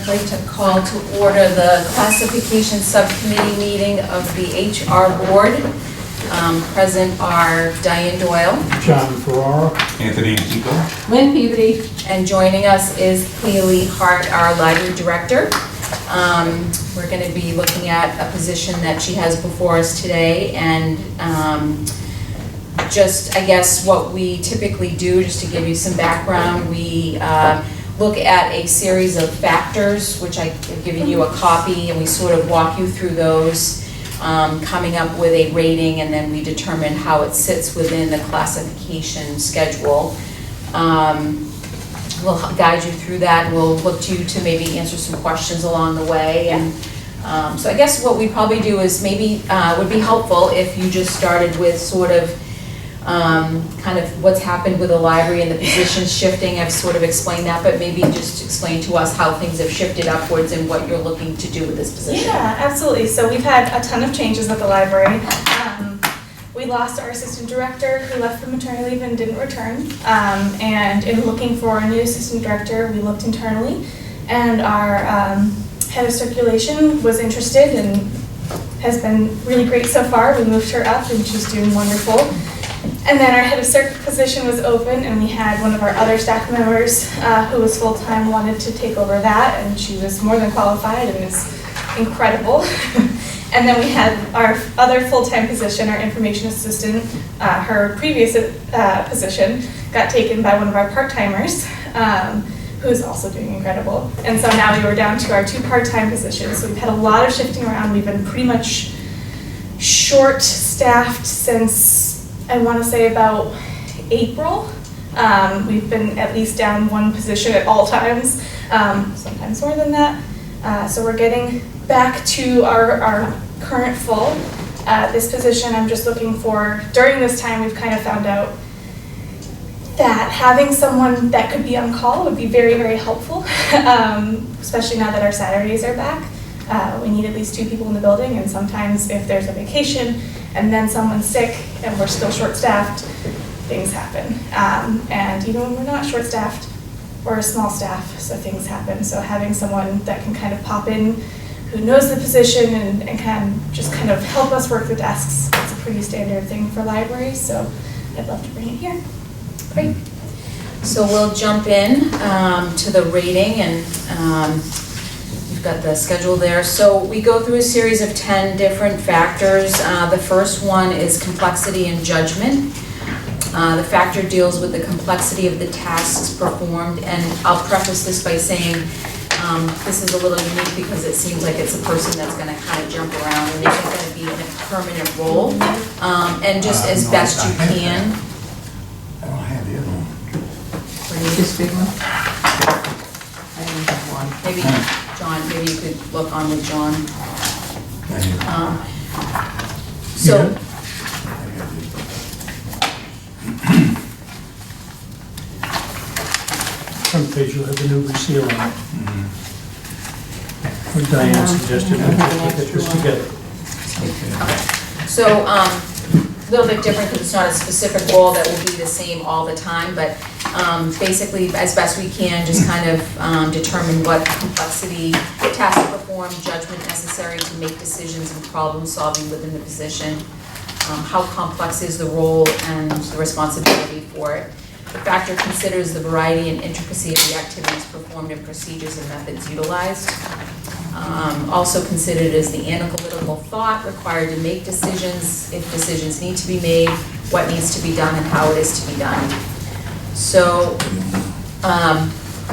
I'd like to call to order the classification subcommittee meeting of the HR board. Present are Diane Doyle, John Ferrara, Anthony Antico, Lynn Peabody, and joining us is Haley Hart, our library director. We're going to be looking at a position that she has before us today, and just, I guess, what we typically do, just to give you some background, we look at a series of factors, which I've given you a copy, and we sort of walk you through those, coming up with a rating, and then we determine how it sits within the classification schedule. We'll guide you through that, and we'll look to you to maybe answer some questions along the way. And so I guess what we probably do is maybe would be helpful if you just started with sort of kind of what's happened with the library and the positions shifting. I've sort of explained that, but maybe just explain to us how things have shifted upwards and what you're looking to do with this position. Yeah, absolutely. So we've had a ton of changes at the library. We lost our assistant director who left for maternity leave and didn't return. And in looking for a new assistant director, we looked internally, and our head of circulation was interested and has been really great so far. We moved her up and she's doing wonderful. And then our head of circ position was open, and we had one of our other staff members who was full-time wanted to take over that, and she was more than qualified and is incredible. And then we had our other full-time position, our information assistant. Her previous position got taken by one of our part-timers, who is also doing incredible. And so now we were down to our 2 part-time positions. So we've had a lot of shifting around. We've been pretty much short-staffed since, I want to say, about April. We've been at least down 1 position at all times, sometimes more than that. So we're getting back to our current full. This position I'm just looking for, during this time we've kind of found out that having someone that could be on call would be very, very helpful, especially now that our Saturdays are back. We need at least 2 people in the building, and sometimes if there's a vacation and then someone's sick and we're still short-staffed, things happen. And even when we're not short-staffed, we're a small staff, so things happen. So having someone that can kind of pop in, who knows the position and can just kind of help us work the desks, it's a pretty standard thing for libraries, so I'd love to bring it here. Great. So we'll jump in to the rating, and you've got the schedule there. So we go through a series of 10 different factors. The first one is complexity and judgment. The factor deals with the complexity of the tasks performed, and I'll preface this by saying this is a little unique because it seems like it's a person that's going to kind of jump around and isn't going to be in a permanent role. And just as best you can. I don't have the other one. this big one. I didn't have one. Maybe, John, maybe you could look on with John. So. Front page, you have the new reseal on it. What Diane suggested, we'll get this together. Okay. So, a little bit different because it's not a specific role that will be the same all the time, but basically, as best we can, just kind of determine what complexity, task to perform, judgment necessary to make decisions and problem solving within the position, how complex is the role and the responsibility for it. The factor considers the variety and intricacy of the activities performed and procedures and methods utilized. Also considered is the analytical thought required to make decisions, if decisions need to be made, what needs to be done, and how it is to be done. So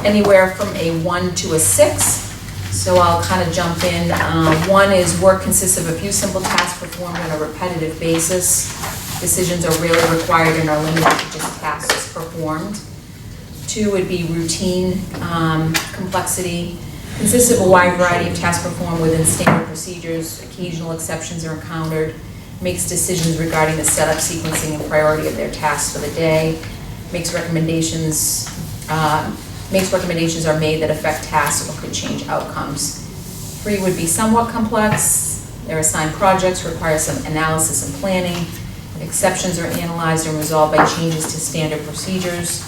anywhere from a 1 to a 6. So I'll kind of jump in. 1 is work consists of a few simple tasks performed on a repetitive basis. Decisions are rarely required and are limited to just tasks performed. 2 would be routine complexity. Consists of a wide variety of tasks performed within standard procedures. Occasional exceptions are encountered. Makes decisions regarding the setup, sequencing, and priority of their tasks for the day. Makes recommendations are made that affect tasks or could change outcomes. 3 would be somewhat complex. They're assigned projects, require some analysis and planning. Exceptions are analyzed and resolved by changes to standard procedures.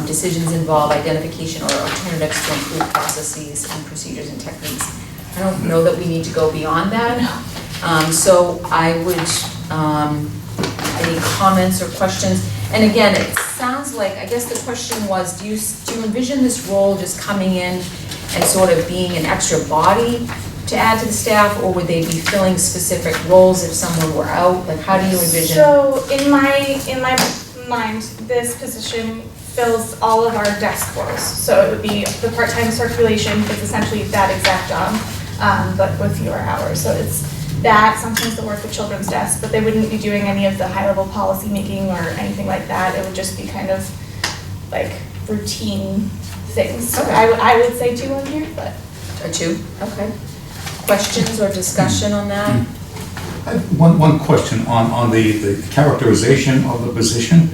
Decisions involve identification or alternatives to improve processes and procedures and techniques. I don't know that we need to go beyond that. So I would, any comments or questions? And again, it sounds like, I guess the question was, do you envision this role just coming in and sort of being an extra body to add to the staff, or would they be filling specific roles if someone were out? Like, how do you envision? So in my mind, this position fills all of our desk roles. So it would be the part-time circulation is essentially that exact job, but with fewer hours. So it's that, sometimes the work with children's desk, but they wouldn't be doing any of the high-level policy making or anything like that. It would just be kind of like routine things. So Okay. I would say 2 on here, but. A 2? Okay. Questions or discussion on that? I have one question on the characterization of the position.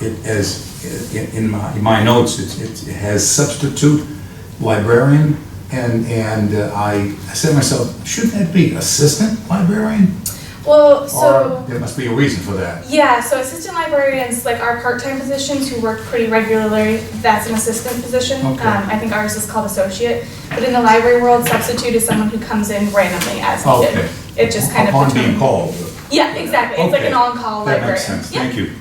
It as in my notes, it has substitute librarian, and I said to myself, shouldn't that be assistant librarian? Well, Or so. there must be a reason for that. Yeah, so assistant librarians, like our part-time positions who work pretty regularly, that's an assistant position. Okay. I think ours is called associate. But in the library world, substitute is someone who comes in randomly as needed. Okay. It just kind of Upon being determines. called. Yeah, exactly. It's like an Okay. on-call That librarian. makes sense, Yeah. thank you.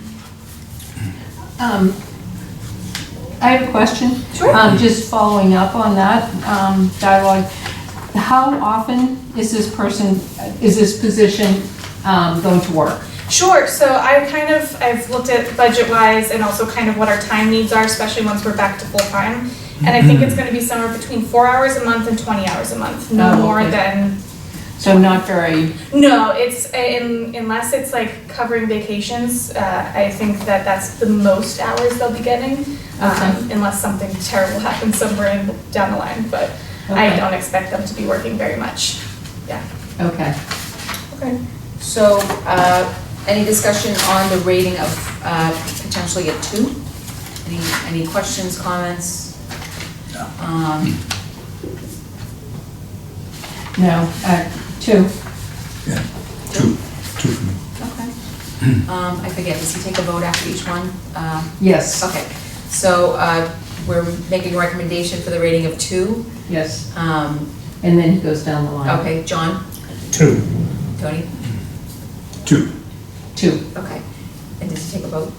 I have a question. Sure. Just following up on that dialogue. How often is this position going to work? Sure, so I've looked at budget-wise and also kind of what our time needs are, especially once we're back to full-time. And I think it's gonna be somewhere between 4 hours a month and 20 hours a month, no Oh, more okay. than. So not very, No, it's, unless it's like covering vacations, I think that's the most hours they'll be getting. Okay. Unless something terrible happens somewhere down the line, but I Okay. don't expect them to be working very much, yeah. okay. Okay. So, any discussion on the rating of potentially a 2? Any questions, comments? No, 2. Yeah, two for me. Okay. I forget, does he take a vote after each one? Yes, Okay, so we're making a recommendation for the rating of 2. yes. And then he goes down the line. Okay, John? 2. Tony? 2. 2. Okay. And does he take a vote?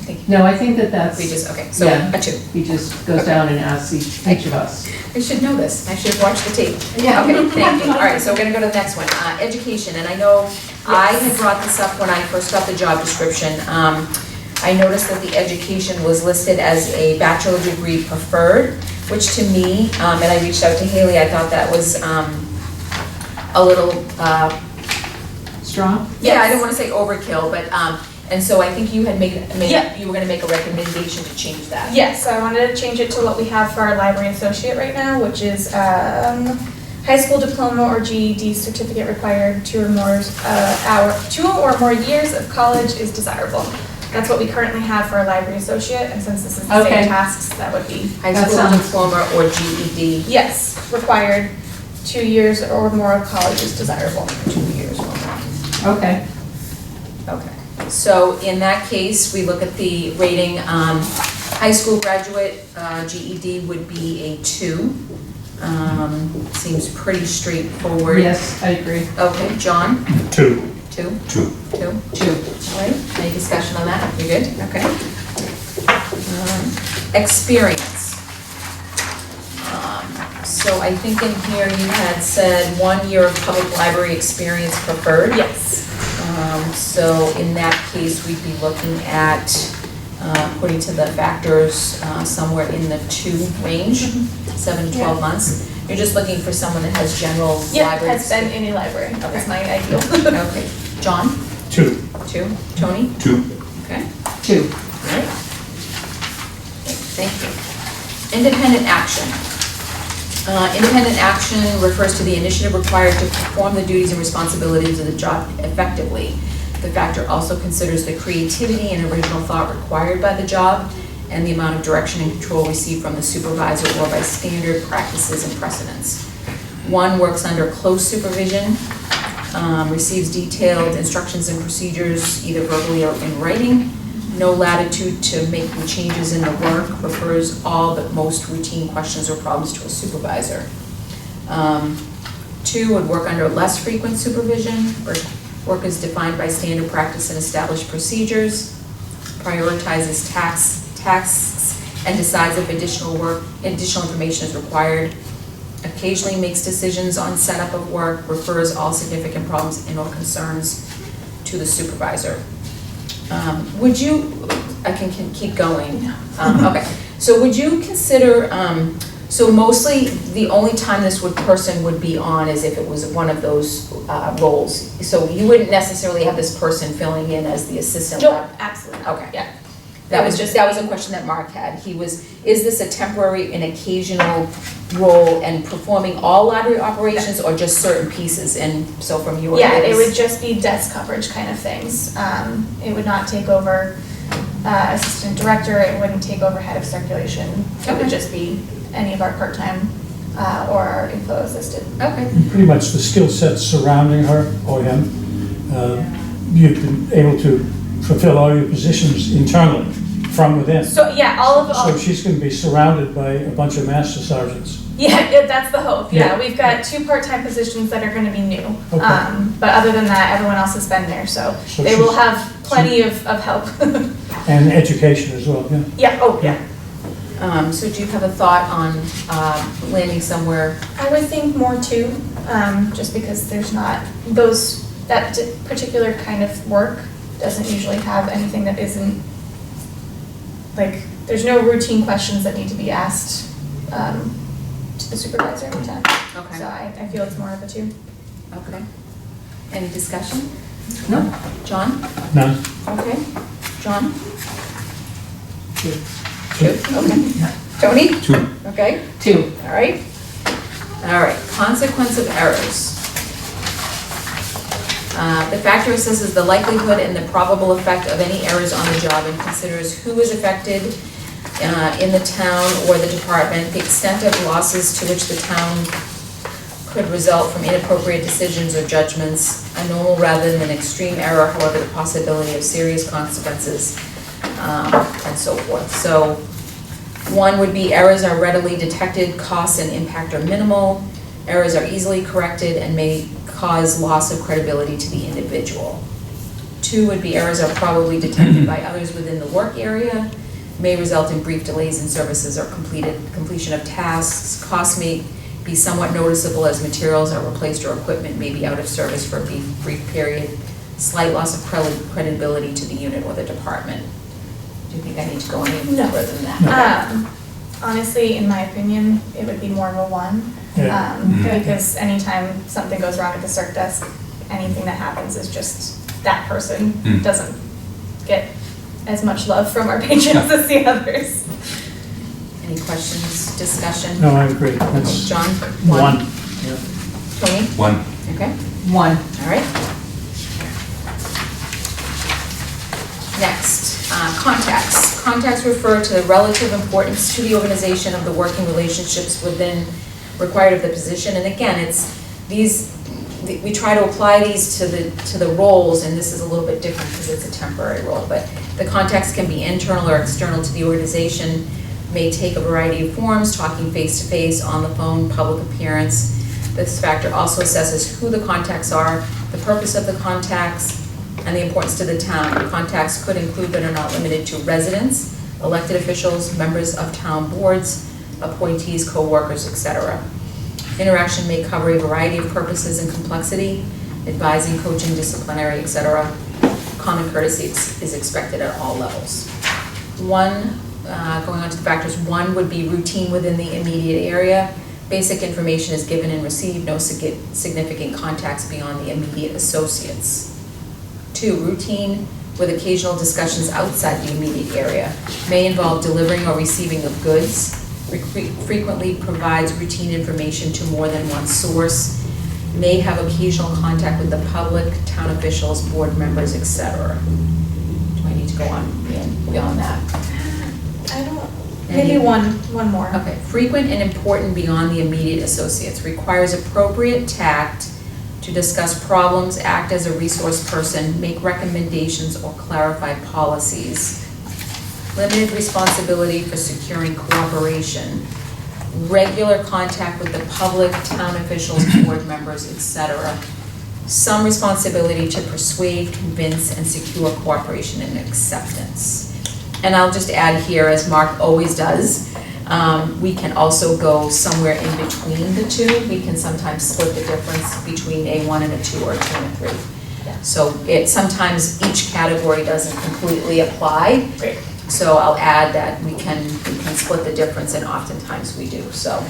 I think No, I think that's, we just, okay, so Yeah. a 2. he just goes down and asks each of us. I should know this, I should have watched the tape. Yeah. Okay, thank you. All right, so we're gonna go to the next one. Education, and I know I had brought this up when I first got the job description. I noticed that the education was listed as a bachelor degree preferred, which to me, and I reached out to Haley, I thought that was a little, Strong? yeah, I don't wanna say overkill, but, and so I think you had Yeah. you were gonna make a recommendation to change that. Yes, so I wanted to change it to what we have for our library associate right now, which is high school diploma or GED certificate required, 2 or more years of college is desirable. That's what we currently have for our library associate, and since this is the Okay. same tasks, that would be, High That school sounds- diploma or GED. yes, required, 2 years or more of college is desirable. 2 years or more. Okay. Okay, so in that case, we look at the rating, high school graduate, GED would be a 2. Seems pretty straightforward. Yes, I agree. Okay, John? 2. 2? 2. 2? 2. All right, any discussion on that? You good? Okay. Experience. So I think in here you had said 1 year of public library experience preferred. Yes. So in that case, we'd be looking at, according to the factors, somewhere in the 2 range, 7 to 12 months. You're just looking for someone that has general Yeah, library. has been in a library, Okay. that's my ideal. Okay, John? 2. 2, Tony? 2. Okay. 2. All right. Thank you. Independent action. Independent action refers to the initiative required to perform the duties and responsibilities of the job effectively. The factor also considers the creativity and original thought required by the job and the amount of direction and control received from the supervisor or by standard practices and precedents. 1 works under close supervision, receives detailed instructions and procedures either verbally or in writing. no latitude to making changes in the work, refers all but most routine questions or problems to a supervisor. 2 would work under less frequent supervision, work is defined by standard practice and established procedures, prioritizes tasks and decides if additional information is required, occasionally makes decisions on setup of work, refers all significant problems and or concerns to the supervisor. Would you, I can keep going. Okay, so would you consider, so mostly the only time this person would be on is if it was one of those roles. So you wouldn't necessarily have this person filling in as the assistant Nope, lab? absolutely. Okay. Yeah. That was a question that Mark had. Is this a temporary and occasional role and performing all library operations or just certain pieces? And so from your Yeah, it would just be desk coverage kind of things. It would not take over assistant director, it wouldn't take over head of circulation. It would just be any of our part-time or our info assistant. Okay. Pretty much the skill sets surrounding her or him, you've been able to fulfill all your positions internally from within. So yeah, So she's going to be surrounded by a bunch of master sergeants. Yeah, that's the hope. Yeah, Yeah. we've got 2 part-time positions that are going to be new. Okay. But other than that, everyone else has been there, so So they will she's- have plenty of help. And education as well, yeah. Yeah, oh, yeah. So do you have a thought on landing somewhere? I would think more too, just because there's not that particular kind of work doesn't usually have anything that isn't, like, there's no routine questions that need to be asked to the supervisor every time. Okay. So I feel it's more of a 2. Okay. Any discussion? No. John? None? Okay. John? Two. Okay. Tony? 2. Okay. 2. All right. All right. Consequence of errors. The factor assesses the likelihood and the probable effect of any errors on the job and considers who is affected in the town or the department, the extent of losses to which the town could result from inappropriate decisions or judgments, a normal rather than an extreme error, however, the possibility of serious consequences, and so forth. So 1 would be errors are readily detected, costs and impact are minimal, errors are easily corrected and may cause loss of credibility to the individual. 2 would be errors are probably detected by others within the work area, may result in brief delays in services or completion of tasks. Costs may be somewhat noticeable as materials are replaced or equipment may be out of service for a brief period. Slight loss of credibility to the unit or the department. Do you think I need to go any No. further than that? Honestly, in my opinion, it would be more of a 1. Yeah. Because anytime something goes wrong at the circ desk, anything that happens is just that person doesn't get as much love from our patrons as the others. Any questions, discussion? No, I agree. That's John? 1. Yeah. Tony? 1. Okay. 1. All right. Next, contacts. Contacts refer to the relative importance to the organization of the working relationships required of the position. And again, it's we try to apply these to the roles, and this is a little bit different because it's a temporary role, but the contacts can be internal or external to the organization, may take a variety of forms, talking face-to-face, on the phone, public appearance. This factor also assesses who the contacts are, the purpose of the contacts, and the importance to the town. Contacts could include but are not limited to residents, elected officials, members of town boards, appointees, co-workers, etc. Interaction may cover a variety of purposes and complexity, advising, coaching, disciplinary, etc. Common courtesy is expected at all levels. Going on to the factors, 1 would be routine within the immediate area. Basic information is given and received, no significant contacts beyond the immediate associates. 2, routine with occasional discussions outside the immediate area. May involve delivering or receiving of goods. Frequently provides routine information to more than one source. May have occasional contact with the public, town officials, board members, etc. Do I need to go on beyond that? I don't, maybe one more. Okay, frequent and important beyond the immediate associates, requires appropriate tact to discuss problems, act as a resource person, make recommendations or clarify policies. limited responsibility for securing cooperation, regular contact with the public, town officials, board members, etc. Some responsibility to persuade, convince, and secure cooperation and acceptance. And I'll just add here, as Mark always does, we can also go somewhere in between the two. We can sometimes split the difference between a 1 and a 2 or a 2 and a 3. Yeah. So sometimes each category doesn't completely apply. Great. So I'll add that we can split the difference, and oftentimes we do. So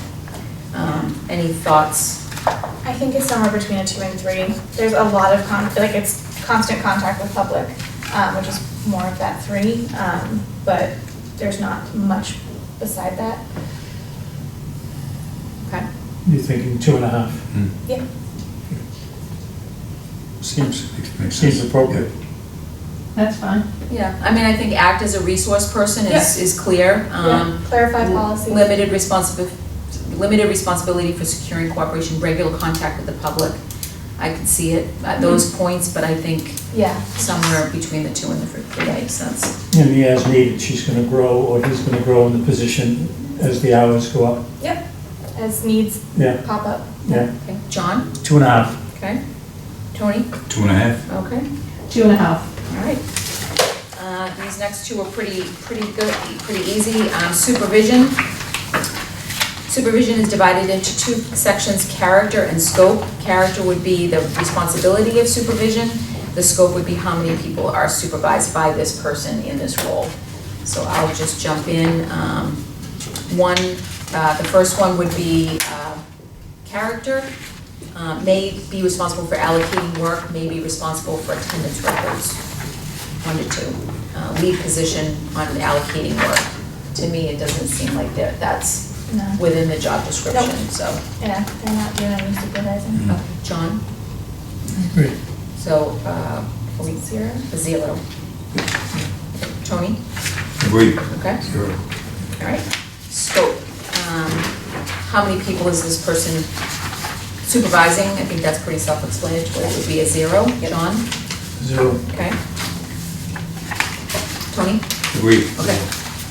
any thoughts? I think it's somewhere between a 2 and 3. There's a lot of it's constant contact with public, which is more of that 3, but there's not much beside that. Okay. You're thinking 2.5? Yeah. Seems appropriate. That's fine. Yeah, I mean, I think act as a resource person is clear. Yeah. Clarify policy. Limited responsibility for securing cooperation, regular contact with the public. I could see it at those points, but I think Yeah. somewhere between the 2 and the 3 makes sense. And the as needed, she's gonna grow, or he's gonna grow in the position as the hours go up. Yep. As needs Yeah, pop up. yeah. Okay, John? 2.5. Okay. Tony? 2.5. Okay. 2.5. All right. These next two are pretty good, pretty easy. Supervision. Supervision is divided into 2 sections, character and scope. Character would be the responsibility of supervision. The scope would be how many people are supervised by this person in this role. So I'll just jump in. The first one would be character. May be responsible for allocating work, may be responsible for attendance records. 1 to 2. Lead position on allocating work. To me, it doesn't seem like that's No. within the job description, so. Yeah, they're not doing any supervising. Okay, John? Great. So, 0. a 0. Tony? Agreed. Okay, 0. all right. Scope. How many people is this person supervising? I think that's pretty self-explanatory. It would be a 0. John? 0. Okay. Tony? Agreed. Okay.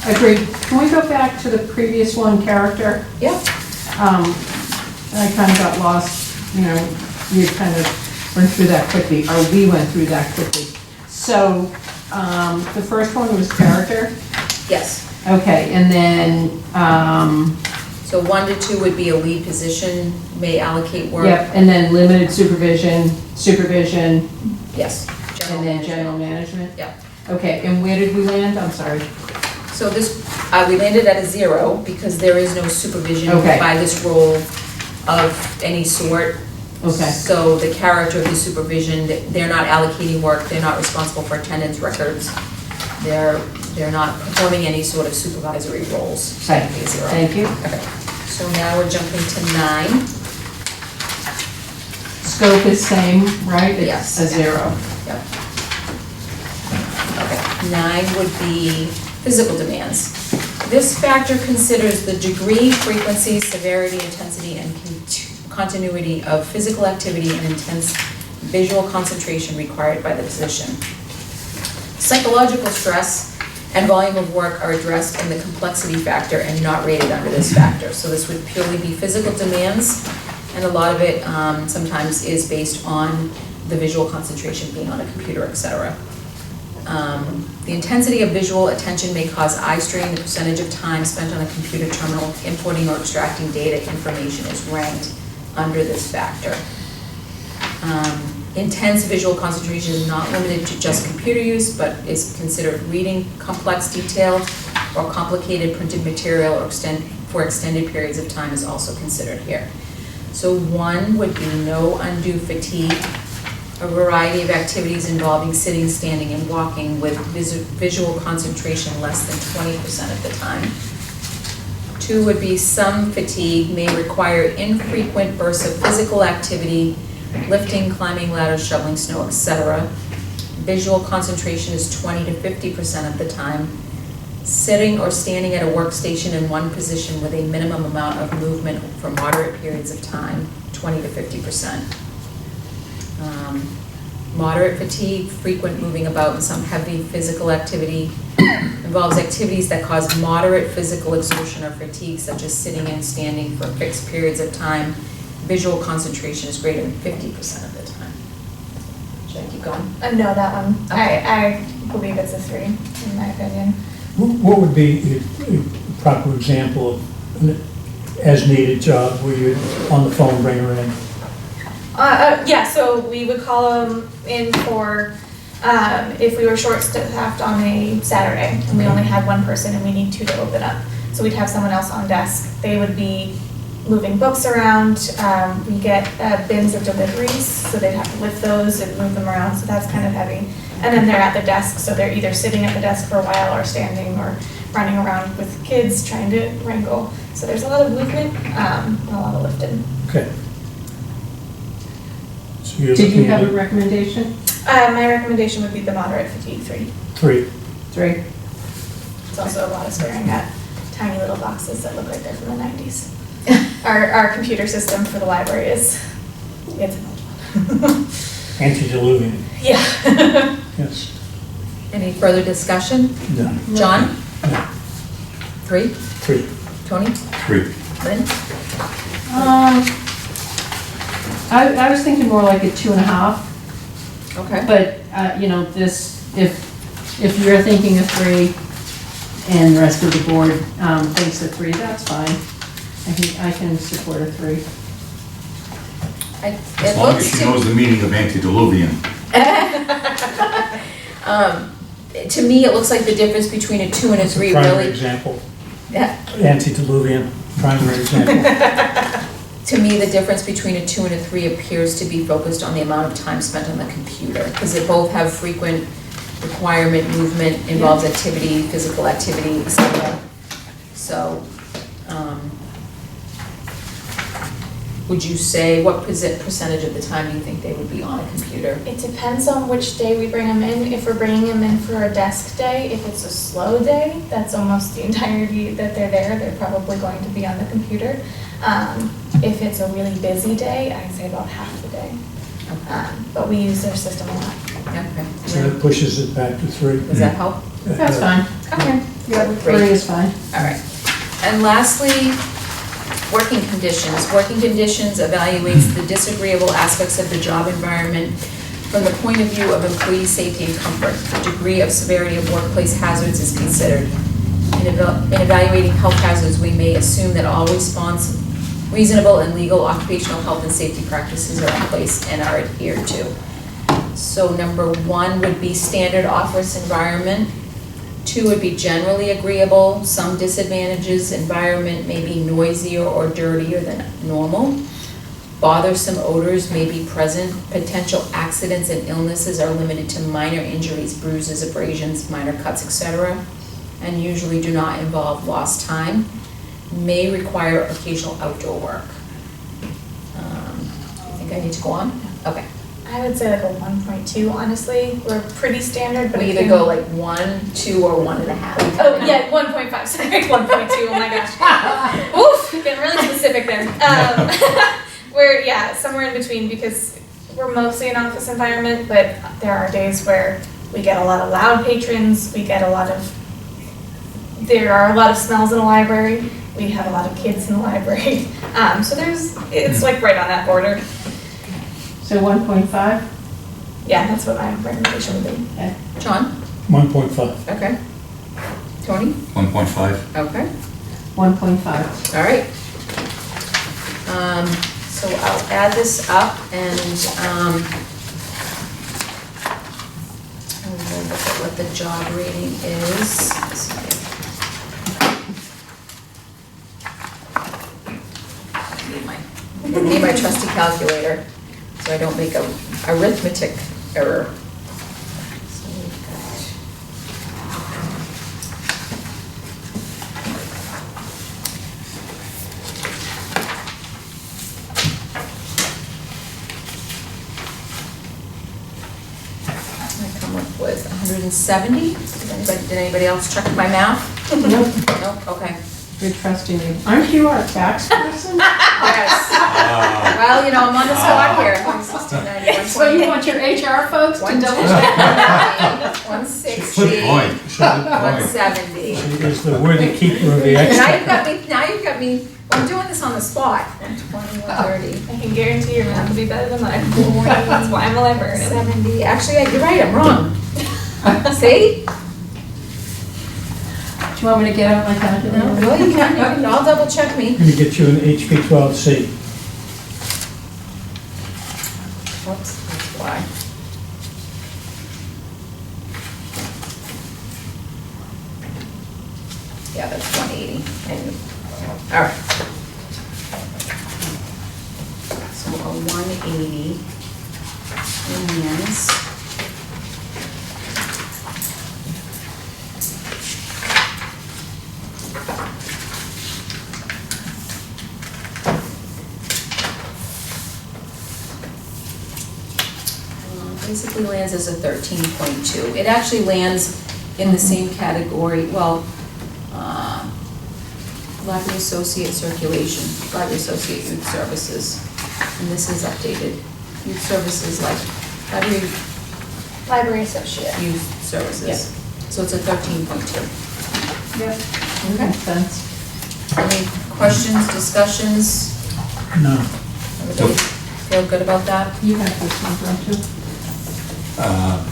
Agreed. Can we go back to the previous one, character? Yeah. I kind of got lost, you kind of went through that quickly, or we went through that quickly. So, the first one was character? Yes. Okay, and then, So 1 to 2 would be a lead position, may allocate work. yep, and then limited supervision, Yes. and then general management? Yep. Okay, and where did we land? I'm sorry. So this, we landed at a 0 because there is no supervision Okay. by this role of any sort. Okay, So the character of the supervision, they're not allocating work, they're not responsible for attendance records, they're not performing any sort of supervisory roles. So Right. it'd be a 0. thank you. Okay, so now we're jumping to 9. Scope is same, right? It's Yes. a 0. Yep. Okay, 9 would be physical demands. This factor considers the degree, frequency, severity, intensity, and continuity of physical activity and intense visual concentration required by the position. Psychological stress and volume of work are addressed in the complexity factor and not rated under this factor. So this would purely be physical demands, and a lot of it sometimes is based on the visual concentration being on a computer, etc. The intensity of visual attention may cause eye strain. The percentage of time spent on a computer terminal importing or extracting data information is ranked under this factor. Intense visual concentration is not limited to just computer use, but is considered reading complex, detailed, or complicated printed material or for extended periods of time is also considered here. So 1 would be no undue fatigue, a variety of activities involving sitting, standing, and walking with visual concentration less than 20% of the time. 2 would be some fatigue, may require infrequent bursts of physical activity, lifting, climbing ladders, shoveling snow, etc. Visual concentration is 20 to 50% of the time. Sitting or standing at a workstation in one position with a minimum amount of movement for moderate periods of time, 20 to 50%. moderate fatigue, frequent moving about, and some heavy physical activity. Involves activities that cause moderate physical exertion or fatigue, such as sitting and standing for fixed periods of time. Visual concentration is greater than 50% of the time. Should I keep going? No, that one. Okay. I believe it's a 3, in my opinion. What would be a proper example of an as-needed job where you're on the phone, bring her in? Yeah, so we would call them in for, if we were short-staffed on a Saturday, and we only had one person and we need 2 to open up. So we'd have someone else on desk. They would be moving books around. We get bins of deliveries, so they'd have to lift those and move them around, so that's kind of heavy. And then they're at the desk, so they're either sitting at the desk for a while or standing or running around with kids trying to wrangle. So there's a lot of movement, and a lot of lifting. Okay. So you're Did you looking have a at recommendation? My recommendation would be the moderate fatigue 3. 3. 3. It's also a lot of staring at tiny little boxes that look like they're from the 90s. Our computer system for the library it's an old one. Antediluvian, Yeah. yes. Any further discussion? No. John? No. 3? 3. Tony? 3. Lynn? I was thinking more like a 2.5, Okay. but, you know, this, if you're thinking a 3 and the rest of the board thinks a 3, that's fine. I can support a 3. It As long as looks she to, knows the meaning of antediluvian. to me, it looks like the difference between a 2 and a 3 Primary really, example, yeah, antediluvian, primary example. to me, the difference between a 2 and a 3 appears to be focused on the amount of time spent on the computer, because they both have frequent requirement, movement, involves activity, physical activity, etc. So, would you say, what percentage of the time do you think they would be on a computer? It depends on which day we bring them in. If we're bringing them in for a desk day, if it's a slow day, that's almost the entirety that they're there. They're probably going to be on the computer. If it's a really busy day, I'd say about half the day. But we use their system a lot. Okay. So that pushes it back to 3. Does that help? That's fine. Okay. Yeah, Great. 3 is fine. All right. And lastly, working conditions. Working conditions evaluates the disagreeable aspects of the job environment from the point of view of employee safety and comfort. The degree of severity of workplace hazards is considered. In evaluating health hazards, we may assume that all reasonable and legal occupational health and safety practices are in place and are adhered to. So number 1 would be standard office environment. 2 would be generally agreeable. Some disadvantages: environment may be noisier or dirtier than normal. Bothersome odors may be present. Potential accidents and illnesses are limited to minor injuries, bruises, abrasions, minor cuts, etc., and usually do not involve lost time. May require occasional outdoor work. I think I need to go on? Okay. I would say like a 1.2, honestly. We're pretty standard, but We it either can- go like 1, 2, or 1.5. Oh, yeah, 1.5, sorry, 1.2, oh my gosh. Oof, getting really specific there. We're, yeah, somewhere in between, because we're mostly an office environment, but there are days where we get a lot of loud patrons, there are a lot of smells in the library, we have a lot of kids in the library. So it's like right on that border. So 1.5? Yeah, that's what my recommendation would be. Okay. John? 1.5. Okay. Tony? 1.5. Okay. 1.5. All right. So I'll add this up and we'll look at what the job rating is. Let's see. I need my trusty calculator so I don't make a arithmetic error. So we've got I come up with 170. Did anybody else check my math? Nope. Nope, okay. We're trusting you. Aren't you our tax person? Yes. Well, you know, I'm on the spot here. 169, So you want your HR folks to One double check. check? 160, Good point. Good point. 170. She is the worthy keeper of the Now extra. you've got me, I'm doing this on the spot. 120, 130. I can guarantee your math will be better than mine. That's why I'm a librarian. 70, actually, you're right, I'm wrong. See? Do you want me to get out my calculator? No, you can, I'll double check me. I'm gonna get you an HP 12C. Whoops, that's why. Yeah, that's 180, and, all right. So a 180 and basically lands as a 13.2. It actually lands in the same category, well, library associate circulation, library associate youth services, and this is updated. Youth services like library Library associate. youth services. So it's a 13.2. Yep. Okay. Makes sense. Any questions, discussions? No. Everybody feel good about that? You have this one, don't you? I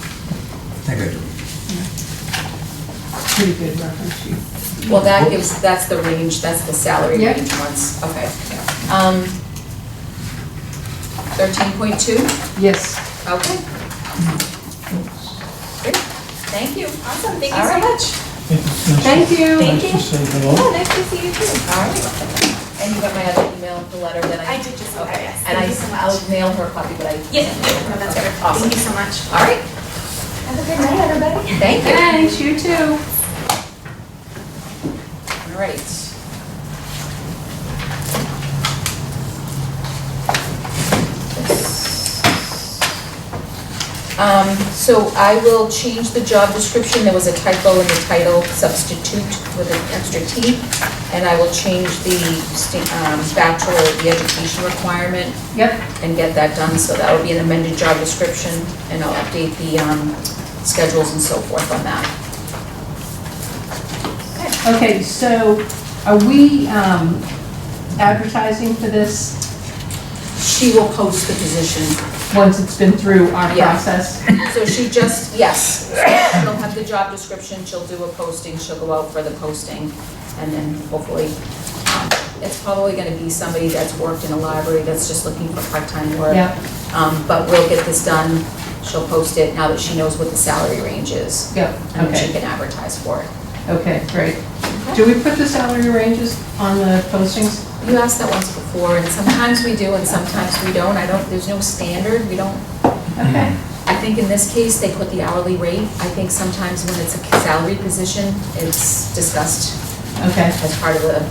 think I do. Pretty good reference sheet. Well, that's the range, that's the salary Yep. range ones, okay. 13.2, Yes. okay. Great, thank you. Awesome, thank you All so right. much. Thank you. Thank Nice you. to say hello. Oh, nice to see you too. All right. And you got my other email, the letter that I. I did just look at Okay, it. and Thank you so much. I'll mail her a copy, but I. Yes, no, that's Okay, good. awesome. Thank you so much. All right, Have a good night, everybody. thank you. Thanks, you too. All right. So I will change the job description. There was a typo in the title, substitute with an extra T. And I will change the bachelor, the education requirement Yep. and get that done. So that will be an amended job description and I'll update the schedules and so forth on that. Okay, so are we advertising for this She will post the position. once it's been through our Yeah. process? So she just, yes, she'll have the job description, she'll do a posting, she'll go out for the posting, and then hopefully, it's probably gonna be somebody that's worked in a library that's just looking for part-time work. Yep. But we'll get this done, she'll post it now that she knows what the salary range is. Yep, And then she okay, can advertise for it. okay, great. Do we put the salary ranges on the postings? You asked that once before, and sometimes we do and sometimes we don't. There's no standard, we don't. Okay, I think in this case, they put the hourly rate. I think sometimes when it's a salary position, it's discussed okay, as part of the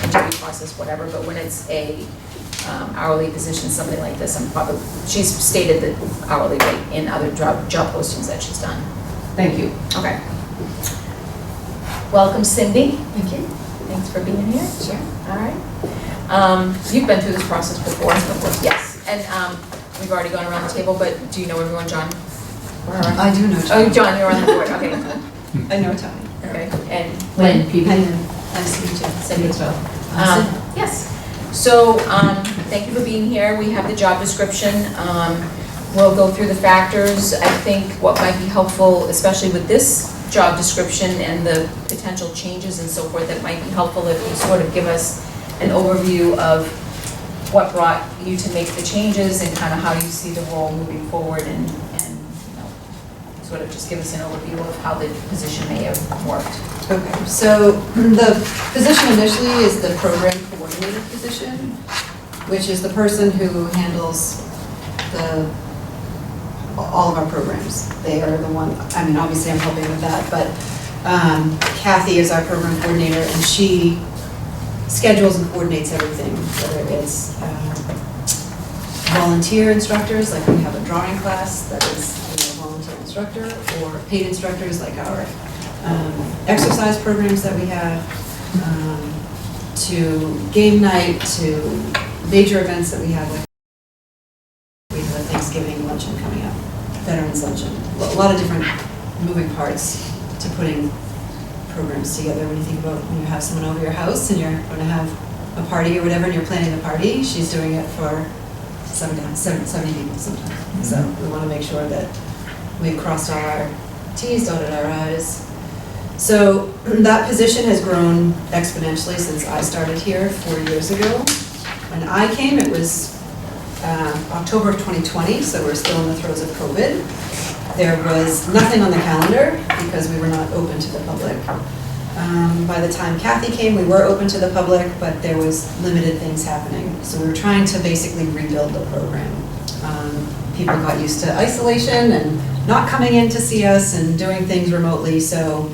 interview process, whatever, but when it's a hourly position, something like this, she's stated the hourly rate in other job postings that she's done. thank you. Okay. Welcome, Cindy. Thank you. Thanks for being here. Sure. All right. You've been through this process before? Yes. And we've already gone around the table, but do you know everyone, John? I do know Oh, Tony. John, you're on the board, okay. I know Tony. Okay, and Lynn, Peter. Nice to meet you. Cindy as well. Awesome. Yes. So, thank you for being here. We have the job description. We'll go through the factors. I think what might be helpful, especially with this job description and the potential changes and so forth, it might be helpful if you sort of give us an overview of what brought you to make the changes and kind of how you see the role moving forward and sort of just give us an overview of how the position may have worked. Okay, so the position initially is the program coordinator position, which is the person who handles all of our programs. They are the one, I mean, obviously I'm helping with that, but Kathy is our program coordinator and she schedules and coordinates everything, whether it's volunteer instructors, like we have a drawing class that is a volunteer instructor, or paid instructors like our exercise programs that we have. to game night, to major events that we have. Like we have a Thanksgiving luncheon coming up, Veterans Luncheon. A lot of different moving parts to putting programs together. When you think about when you have someone over your house and you're going to have a party or whatever and you're planning a party, she's doing it for 70 people sometimes. So we want to make sure that we've crossed all our T's, dotted our I's. So that position has grown exponentially since I started here 4 years ago. When I came, it was October of 2020, so we're still in the throes of COVID. There was nothing on the calendar because we were not open to the public. By the time Kathy came, we were open to the public, but there was limited things happening. So we were trying to basically rebuild the program. People got used to isolation and not coming in to see us and doing things remotely, so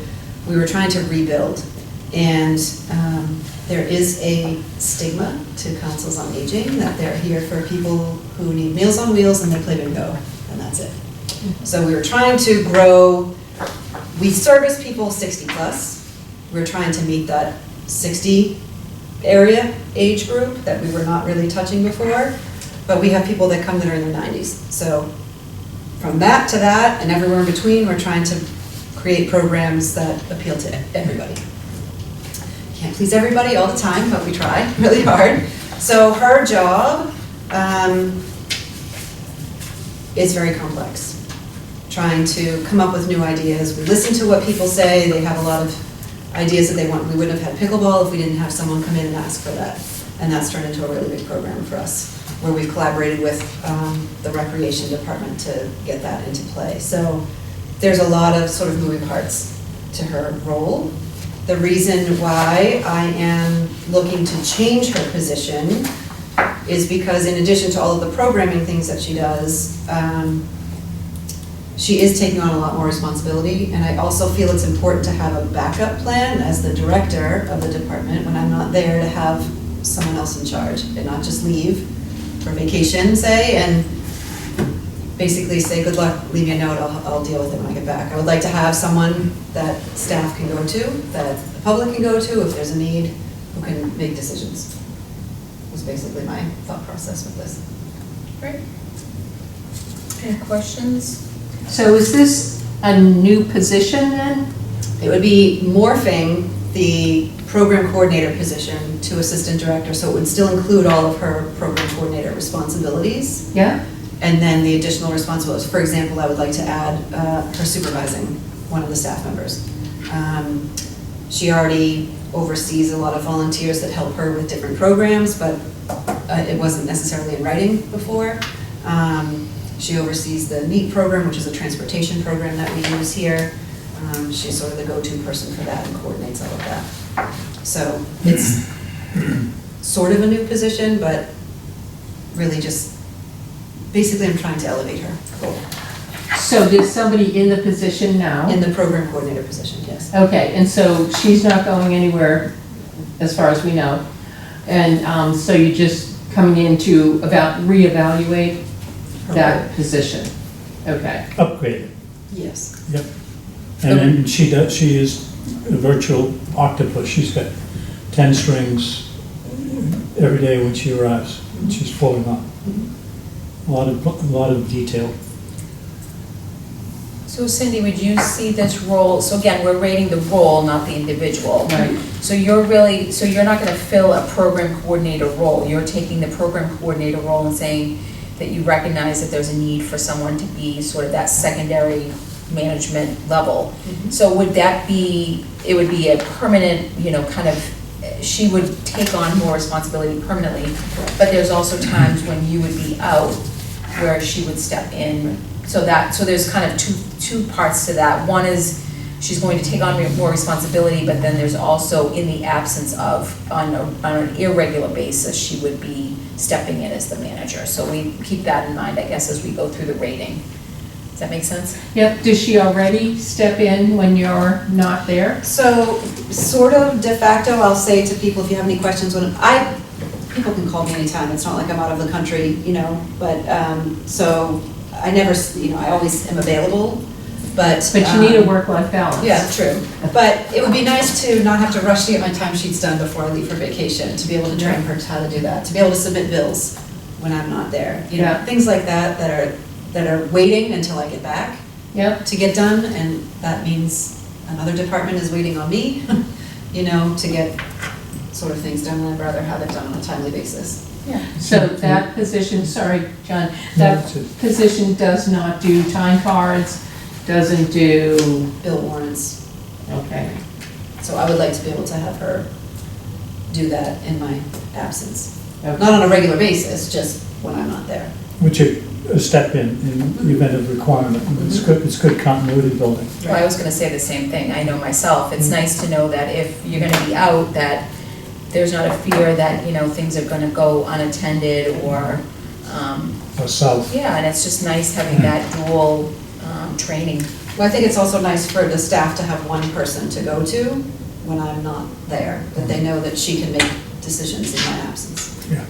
we were trying to rebuild. And there is a stigma to councils on aging that they're here for people who need Meals on Wheels and they play bingo, and that's it. So we were trying to grow. We service people 60 plus. We were trying to meet that 60 area age group that we were not really touching before, but we have people that come that are in their 90s. So from that to that and everywhere in between, we're trying to create programs that appeal to everybody. Can't please everybody all the time, but we try really hard. So her job is very complex. Trying to come up with new ideas. We listen to what people say. They have a lot of ideas that they want. We wouldn't have had pickleball if we didn't have someone come in and ask for that. And that's turned into a really big program for us, where we've collaborated with the recreation department to get that into play. So there's a lot of sort of moving parts to her role. The reason why I am looking to change her position is because in addition to all of the programming things that she does, she is taking on a lot more responsibility, and I also feel it's important to have a backup plan as the director of the department when I'm not there, to have someone else in charge and not just leave for vacation, say, and basically say, good luck, leave me a note, I'll deal with it when I get back. I would like to have someone that staff can go to, that the public can go to if there's a need, who can make decisions. Was basically my thought process with this. Great. Any questions? So is this a new position then? It would be morphing the program coordinator position to assistant director, so it would still include all of her program coordinator responsibilities. Yeah? And then the additional responsibilities. For example, I would like to add her supervising one of the staff members. She already oversees a lot of volunteers that help her with different programs, but it wasn't necessarily in writing before. She oversees the NEAT program, which is a transportation program that we use here. She's sort of the go-to person for that and coordinates all of that. So it's sort of a new position, but really just, basically I'm trying to elevate her So there's somebody in the position now? in the program coordinator position, yes. Okay, and so she's not going anywhere, as far as we know. And so you're just coming in to reevaluate that position? Okay. Upgrade it. Yes. Yep. And then she is a virtual octopus. She's got 10 strings every day when she arrives. And she's pulling up. A lot of detail. So Cindy, would you see this role, so again, we're rating the role, not the individual. Right. So you're not gonna fill a program coordinator role. You're taking the program coordinator role and saying that you recognize that there's a need for someone to be sort of that secondary management level. So would that be, it would be a permanent, kind of, she would take on more responsibility permanently, but there's also times when you would be out where she would step in. So there's kind of two parts to that. One is she's going to take on more responsibility, but then there's also, in the absence of, on an irregular basis, she would be stepping in as the manager. So we keep that in mind, I guess, as we go through the rating. Does that make sense? Yep, does she already step in when you're not there? So, sort of de facto, I'll say to people, if you have any questions, people can call me anytime, it's not like I'm out of the country, but, so, I never, I always am available, But. But you need a work-life balance. Yeah, true. But it would be nice to not have to rush to get my timesheets done before I leave for vacation, to be able to train her how to do that, to be able to submit bills when I'm not there. You know, Yeah. things like that that are waiting until I get back Yep, to get done, and that means another department is waiting on me, you know, to get sort of things done, and I'd rather have it done on a timely basis. Yeah. so that position, sorry, John, No, that that's it. position does not do time cards, doesn't do, Bill warrants. okay. So I would like to be able to have her do that in my absence. Okay. Not on a regular basis, just when I'm not there. Which is a step in the event of requirement. It's good continuity building. Well, I was gonna say the same thing, I know myself, it's nice to know that if you're gonna be out, that there's not a fear that, you know, things are gonna go unattended or, Or south. yeah, and it's just nice having that dual, training. Well, I think it's also nice for the staff to have one person to go to when I'm not there, that they know that she can make decisions in my absence. Yeah.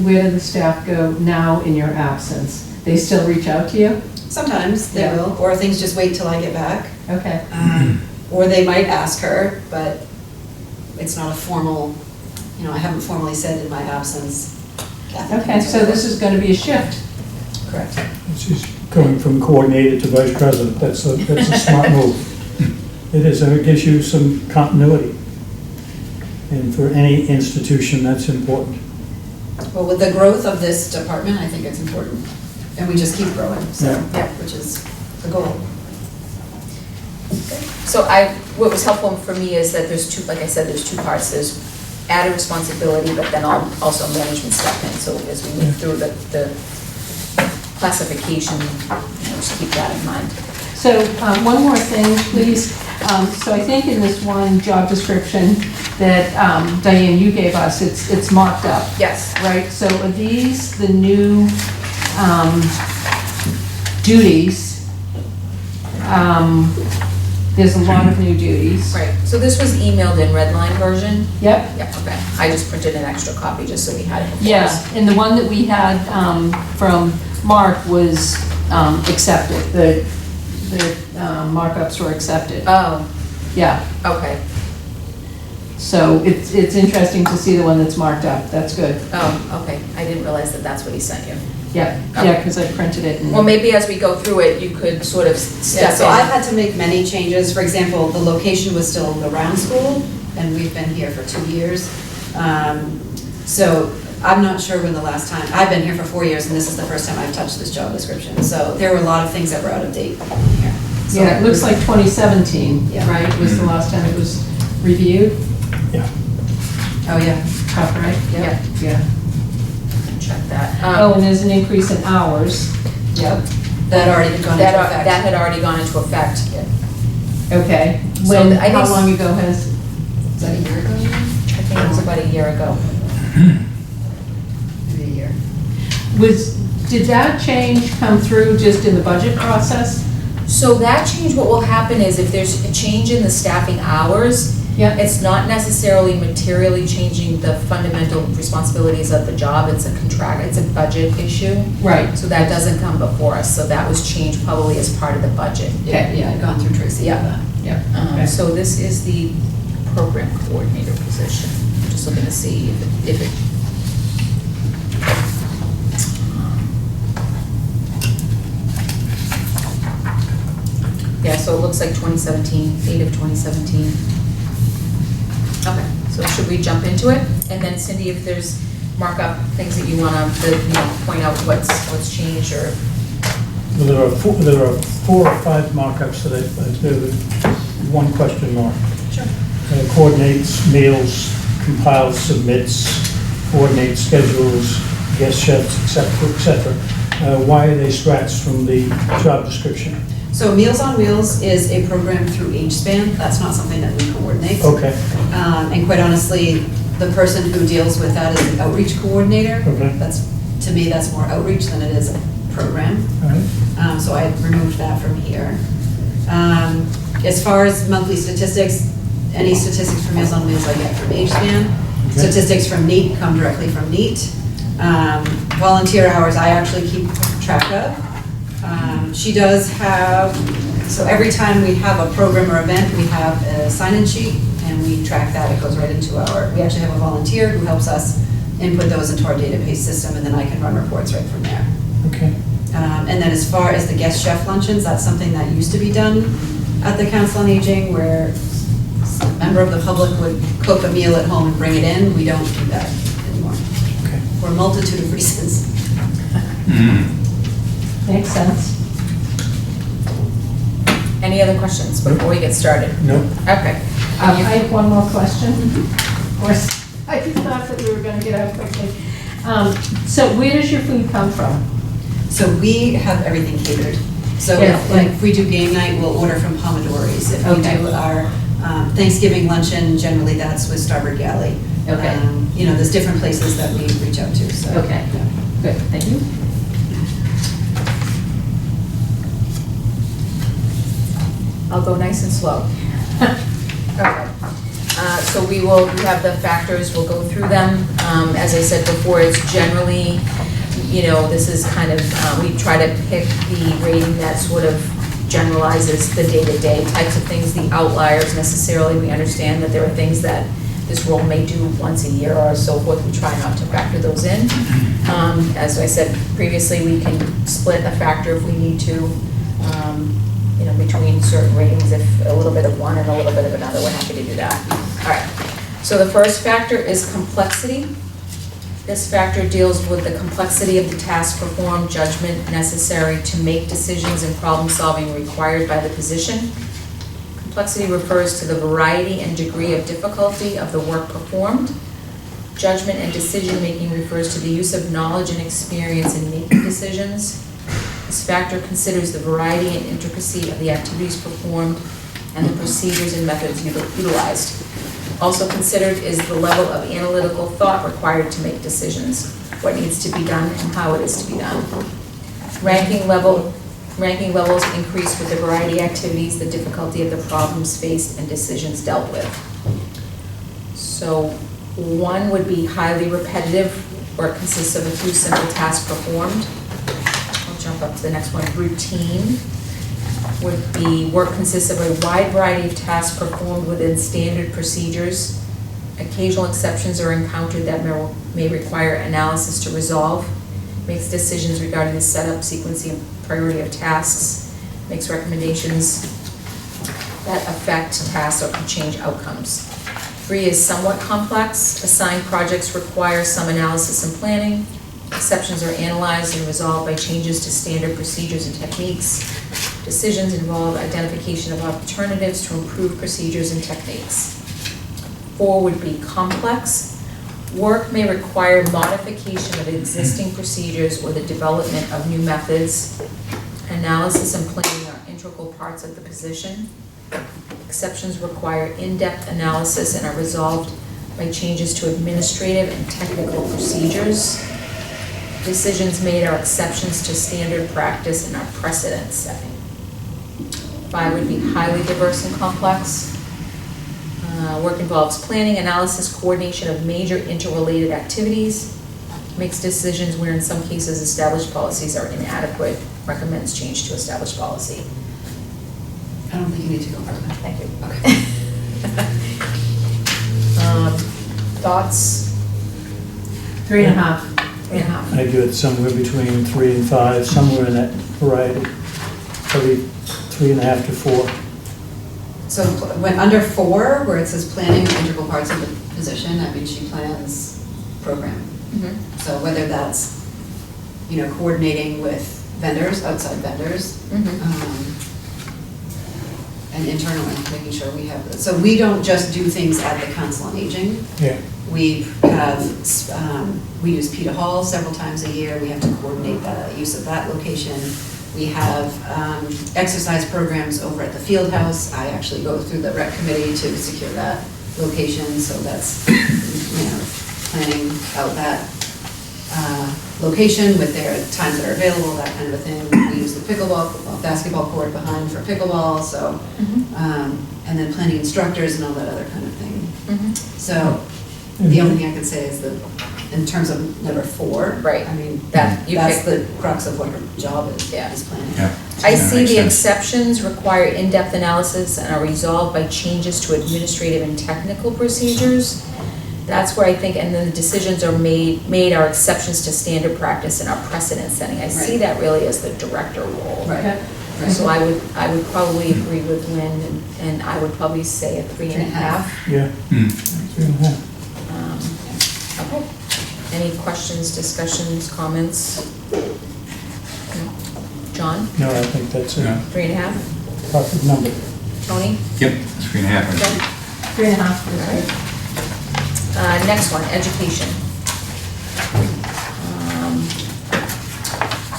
Where do the staff go now in your absence? They still reach out to you? Sometimes they Yeah. will, or things just wait till I get back. Okay, Or they might ask her, but it's not a formal, you know, I haven't formally said in my absence. Kathy can okay, so do this it. is gonna be a shift. Correct. She's going from coordinator to vice president. That's a smart move. It is, and it gives you some continuity. And for any institution, that's important. Well, with the growth of this department, I think it's important. And we just keep growing, so, Yeah. which is the goal. So what was helpful for me is that there's two, like I said, there's two parts. There's added responsibility, but then also management step in. So as we move through the classification, you know, just keep that in mind. So, one more thing, please. So I think in this one job description that, Diane, you gave us, it's marked up, Yes. right? So are these the new, duties? There's a lot of new duties. Right. So this was emailed in red line version? Yep. Yeah, okay. I just printed an extra copy just so we had it before Yeah, us. and the one that we had, from Mark was, accepted. The markups were accepted. Oh, Yeah. okay. So it's interesting to see the one that's marked up, that's good. Oh, okay. I didn't realize that that's what he sent you. Yeah, yeah, because I printed it and. Well, maybe as we go through it, you could sort of Yeah, step so I've in. had to make many changes. For example, the location was still the round school, and we've been here for 2 years. So I'm not sure when the last time, I've been here for 4 years, and this is the first time I've touched this job description. So there were a lot of things that were out of date here. So- Yeah, it looks like 2017, Yeah. right, was the last time it was reviewed? Yeah. Oh, yeah. Tough, right? Yeah. Yeah. Check that. Oh, and there's an increase in hours. Yep. That already had gone into effect. That had already gone into effect. Okay. So When, I how think- long ago has, Is that a year ago? I think it was about a year ago. Maybe a year. did that change come through just in the budget process? So that change, what will happen is if there's a change in the staffing hours, Yeah. it's not necessarily materially changing the fundamental responsibilities of the job. It's a budget issue. Right. So that doesn't come before us. So that was changed probably as part of the budget. Yeah, yeah, I'd gone through Tracy. Yeah. Yeah. Okay. So this is the program coordinator position. I'm just looking to see if it. Yeah, so it looks like 2017, date of 2017. Okay, so should we jump into it? And then Cindy, if there's markup things that you wanna, point out what's changed or. Well, there are 4 or 5 markups that I do with one question mark. Sure. Coordinates, meals, compiles, submits, coordinates, schedules, guest chefs, et cetera, et cetera. Why are they scratched from the job description? So Meals on Wheels is a program through HSpan. That's not something that we coordinate. Okay, And quite honestly, the person who deals with that is the outreach coordinator. Okay. To me, that's more outreach than it is a program. all right. So I removed that from here. As far as monthly statistics, any statistics for Meals on Wheels I get from HSpan. Okay. Statistics from NEAT come directly from NEAT. Volunteer hours I actually keep track of. She does have, so every time we have a program or event, we have a sign-in sheet, and we track that. It goes right into we actually have a volunteer who helps us input those into our database system, and then I can run reports right from there. Okay. And then as far as the guest chef luncheons, that's something that used to be done at the Council on Aging, where a member of the public would cook a meal at home and bring it in. We don't do that anymore, Okay. for a multitude of reasons. Makes sense. Any other questions before we get started? No, Okay. I have one more question. Of course, I thought that we were gonna get out quickly. So where does your food come from? So we have everything catered. So Yeah. if we do game night, we'll order from Pomodori's. If we Okay. do our Thanksgiving luncheon, generally that's with Starboard Galley. Okay. You know, there's different places that we reach out to, so. Okay. yeah. Good, thank you. I'll go nice and slow. Okay. So we have the factors, we'll go through them. As I said before, it's generally, this is kind of, we try to pick the rating that sort of generalizes the day-to-day types of things. The outliers necessarily, we understand that there are things that this role may do once a year or so forth. We try not to factor those in. As I said previously, we can split a factor if we need to, between certain ratings, if a little bit of one and a little bit of another, we're happy to do that. All right, so the first factor is complexity. This factor deals with the complexity of the task performed, judgment necessary to make decisions and problem solving required by the position. Complexity refers to the variety and degree of difficulty of the work performed. Judgment and decision making refers to the use of knowledge and experience in making decisions. This factor considers the variety and intricacy of the activities performed and the procedures and methods utilized. Also considered is the level of analytical thought required to make decisions, what needs to be done and how it is to be done. Ranking levels increase with the variety of activities, the difficulty of the problems faced, and decisions dealt with. So one would be highly repetitive, where it consists of a few simple tasks performed. Jump up to the next one. Routine would be work consists of a wide variety of tasks performed within standard procedures. Occasional exceptions are encountered that may require analysis to resolve. Makes decisions regarding the setup, sequencing, and priority of tasks. Makes recommendations that affect tasks or can change outcomes. 3 is somewhat complex. Assigned projects require some analysis and planning. Exceptions are analyzed and resolved by changes to standard procedures and techniques. Decisions involve identification of alternatives to improve procedures and techniques. 4 would be complex. Work may require modification of existing procedures or the development of new methods. Analysis and planning are integral parts of the position. Exceptions require in-depth analysis and are resolved by changes to administrative and technical procedures. Decisions made are exceptions to standard practice and are precedent setting. 5 would be highly diverse and complex. Work involves planning, analysis, coordination of major interrelated activities. Makes decisions where in some cases established policies are inadequate. Recommends change to established policy. I don't think you need to go further. Thank you. Okay. Thoughts? 3.5. 3.5. I do it somewhere between 3 and 5, somewhere in that variety, probably 3.5 to 4. So when under 4, where it says planning integral parts of the position, that means she plans program. So whether that's, coordinating with vendors, outside vendors, and internally, making sure we have, so we don't just do things at the Council on Aging. Yeah. We use Peter Hall several times a year. We have to coordinate the use of that location. We have exercise programs over at the field house. I actually go through the rec committee to secure that location, so that's, planning out that location with their times that are available, that kind of a thing. We use the basketball court behind for pickleball, so, and then planning instructors and all that other kind of thing. So The only thing I can say is that in terms of number 4. Right. I mean, That you that's picked. the crux of what her job is, Yeah. is planning. Yeah. I Yeah, see makes the sense. exceptions require in-depth analysis and are resolved by changes to administrative and technical procedures. That's where I think, and then the decisions are made are exceptions to standard practice and are precedent setting. I see Right. that really as the director role. Right. Okay. So I would probably agree with Lynn, and I would probably say a 3.5. Yeah, Hmm. 3.5. Okay. Any questions, discussions, comments? No? John, No, I think that's a Yeah. 3.5? perfect number. Tony? Yep, 3.5. Okay. 3.5 is All right. right. Next one, education.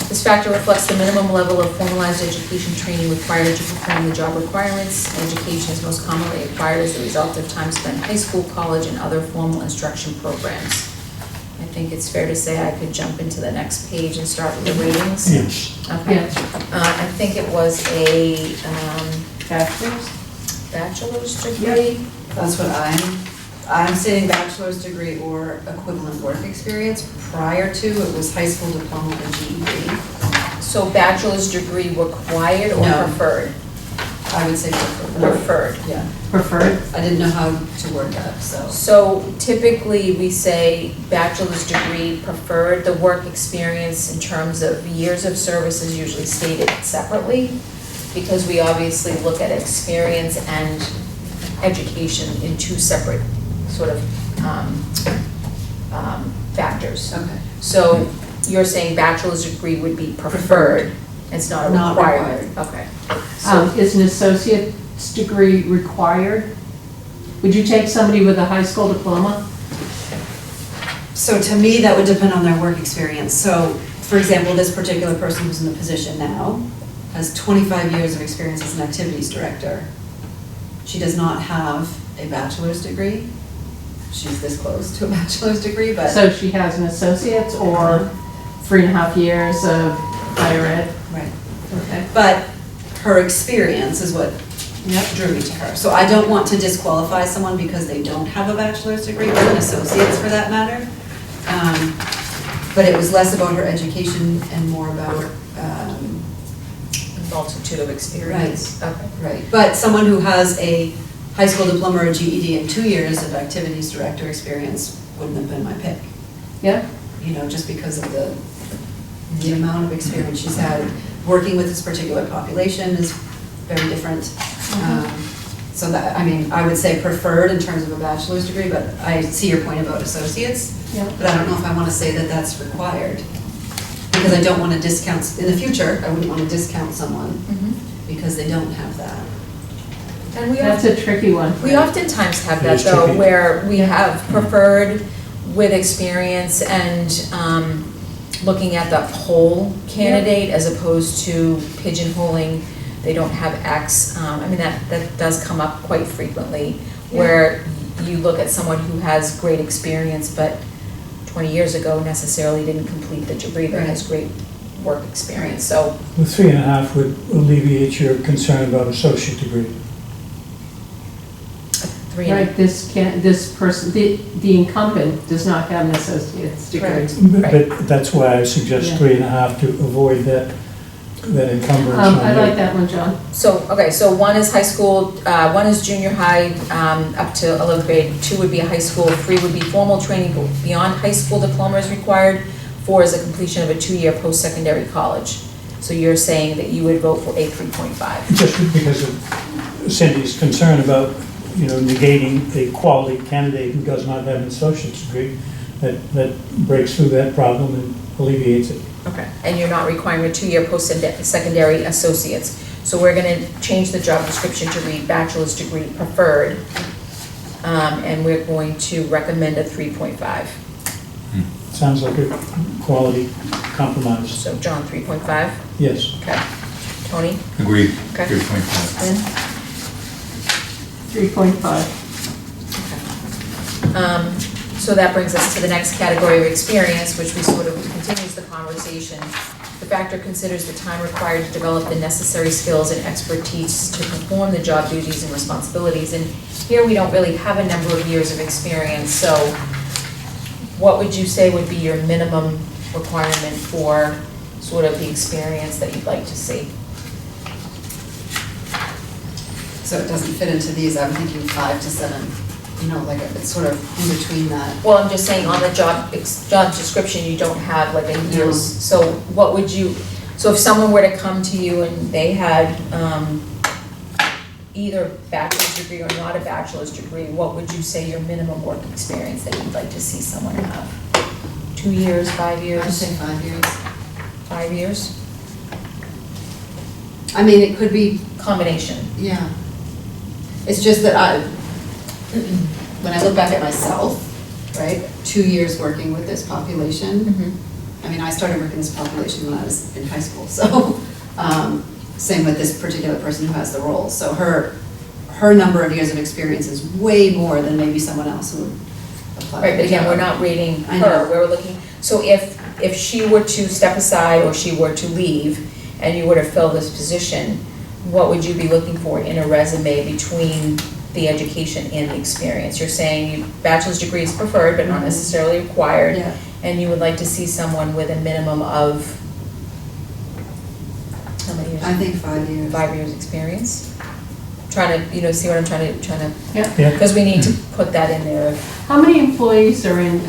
This factor reflects the minimum level of formalized education training required to perform the job requirements. Education is most commonly acquired as a result of time spent in high school, college, and other formal instruction programs. I think it's fair to say I could jump into the next page and start with the ratings. Yes. Okay. Yeah. I think it was a Bachelor's? bachelor's degree. That's what I'm saying bachelor's degree or equivalent work experience. Prior to, it was high school diploma or GED. So bachelor's degree required or No. preferred? I would say preferred. Preferred. Yeah, Preferred? I didn't know how to word that, so. So typically, we say bachelor's degree preferred. The work experience in terms of years of service is usually stated separately, because we obviously look at experience and education in two separate sort of factors. Okay. So you're saying bachelor's degree would be preferred, it's not a Not requirement? Okay. Is an associate's degree required? Would you take somebody with a high school diploma? So to me, that would depend on their work experience. So, for example, this particular person who's in the position now has 25 years of experience as an activities director. She does not have a bachelor's degree. She's this close to a bachelor's degree, but. So she has an associate's or 3.5 years of higher ed? Right. Okay. But her experience is what Yep. drew me to her. So I don't want to disqualify someone because they don't have a bachelor's degree or an associate's for that matter. But it was less about her education and more about, Multitude of experience. Okay. right. But someone who has a high school diploma or GED and 2 years of activities director experience wouldn't have been my pick. Yeah? You know, just because of the amount of experience she's had. Working with this particular population is very different. So that, I mean, I would say preferred in terms of a bachelor's degree, but I see your point about associates. Yeah. But I don't know if I want to say that that's required. Because I don't want to discount, in the future, I wouldn't want to discount someone Mhm. because they don't have that. And we That's a tricky one. We oftentimes have It that is though, tricky. where we have preferred with experience and looking at the whole candidate as opposed to pigeonholing, they don't have X. I mean, that does come up quite frequently, where you look at someone who has great experience, but 20 years ago necessarily didn't complete the degree, but has great work experience, so. The 3.5 would alleviate your concern about associate degree. 3.5. Right, this person, the incumbent does not have an associate's degree. Correct. But that's why I suggest Yeah. 3.5 to avoid that encumbrance. I on like your- that one, John. So, okay, so one is high school, one is junior high, up to 11th grade, 2 would be a high school, 3 would be formal training beyond high school diploma is required, 4 is a completion of a 2-year post-secondary college. So you're saying that you would vote for a 3.5? Just because of Cindy's concern about, negating a quality candidate who does not have an associate's degree, that breaks through that problem and alleviates it. Okay, and you're not requiring a 2-year post-secondary associates. So we're gonna change the job description to read bachelor's degree preferred, and we're going to recommend a 3.5. Sounds like a quality compromise. So John, 3.5? Yes. Okay. Tony? Agreed, Okay. 3.5. Lynn? 3.5. So that brings us to the next category of experience, which we sort of continues the conversation. The factor considers the time required to develop the necessary skills and expertise to perform the job duties and responsibilities. And here we don't really have a number of years of experience, so what would you say would be your minimum requirement for sort of the experience that you'd like to see? So it doesn't fit into these, I'm thinking 5 to 7, like it's sort of in between that. Well, I'm just saying, on the job description, you don't have like a year's, so what would you, so if someone were to come to you and they had either a bachelor's degree or not a bachelor's degree, what would you say your minimum work experience that you'd like to see someone have? 2 years, 5 years? I'd say 5 years. 5 years? I mean, it could be, Combination. yeah. It's just that when I look back at myself, right, 2 years working with this population, I mean, I started working this population when I was in high school, so same with this particular person who has the role. So her number of years of experience is way more than maybe someone else who would apply. Right, but again, we're not rating I know. her, we're looking, so if she were to step aside or she were to leave and you were to fill this position, what would you be looking for in a resume between the education and the experience? You're saying bachelor's degree is preferred but not necessarily required, Yeah. and you would like to see someone with a minimum of, how many years? I think 5 years. 5 years experience? Trying to, see what I'm trying to, Yeah. because we need to put that in there. How many employees are in,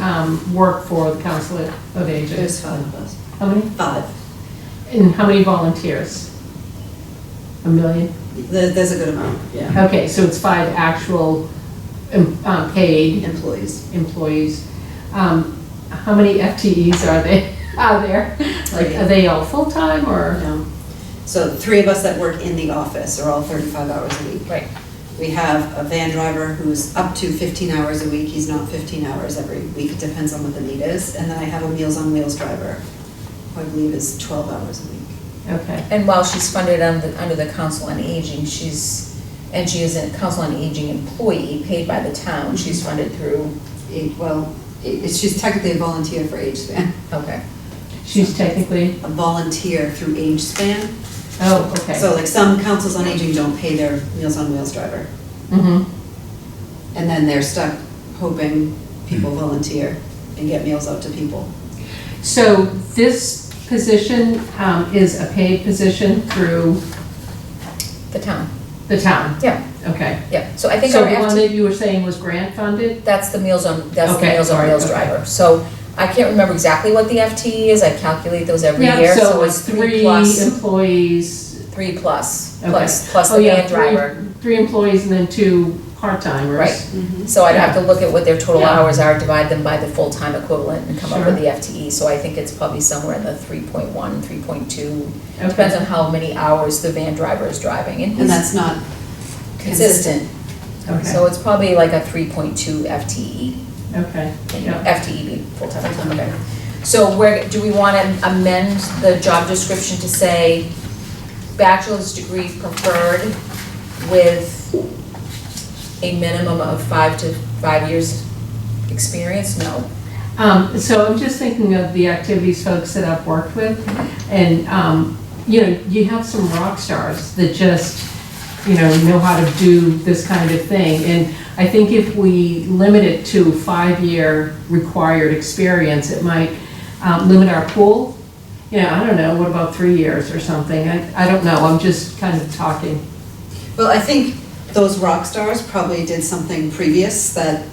work for the Council of Aging? There's 5 of us. How many? 5. And how many volunteers? A million? There's a good amount, yeah. Okay, so it's 5 actual paid Employees. employees. How many FTEs are they out there? Like, are they all full-time or? No. So 3 of us that work in the office are all 35 hours a week. Right. We have a van driver who's up to 15 hours a week. He's not 15 hours every week. It depends on what the need is. And then I have a Meals on Wheels driver, who I believe is 12 hours a week. Okay. And while she's funded under the Council on Aging, she is a Council on Aging employee paid by the town, she's funded through, She's technically a volunteer for Age Span. okay. She's technically, A volunteer through Age Span. oh, okay. So like some councils on aging don't pay their Meals on Wheels driver. Mm-hmm. And then they're stuck hoping people volunteer and get meals out to people. So this position is a paid position through The town, the town? yeah, Okay. yeah. So I think So our the one FT, that you were saying was grant funded? that's the Meals on Okay, Wheels all right, okay. driver. So I can't remember exactly what the FTE is, I calculate those every year. Yeah, so it's 3 plus, employees. 3 plus, Okay. plus Oh, the yeah, van driver. 3 employees and then 2 part-timers. Right. So I'd have to look at what their total Yeah. hours are, divide them by the full-time equivalent and come up with Sure. the FTE. So I think it's probably somewhere in the 3.1, 3.2. Okay. Depends on how many hours the van driver is driving. And that's not consistent. Okay. So it's probably like a 3.2 FTE, Okay, yeah. FTE being full-time, okay. So do we want to amend the job description to say bachelor's degree preferred with a minimum of 5 years experience? No. So I'm just thinking of the activities folks that I've worked with, and, you have some rock stars that just, know how to do this kind of thing. And I think if we limit it to 5-year required experience, it might limit our pool. I don't know, what about 3 years or something? I don't know, I'm just kind of talking. Well, I think those rock stars probably did something previous that.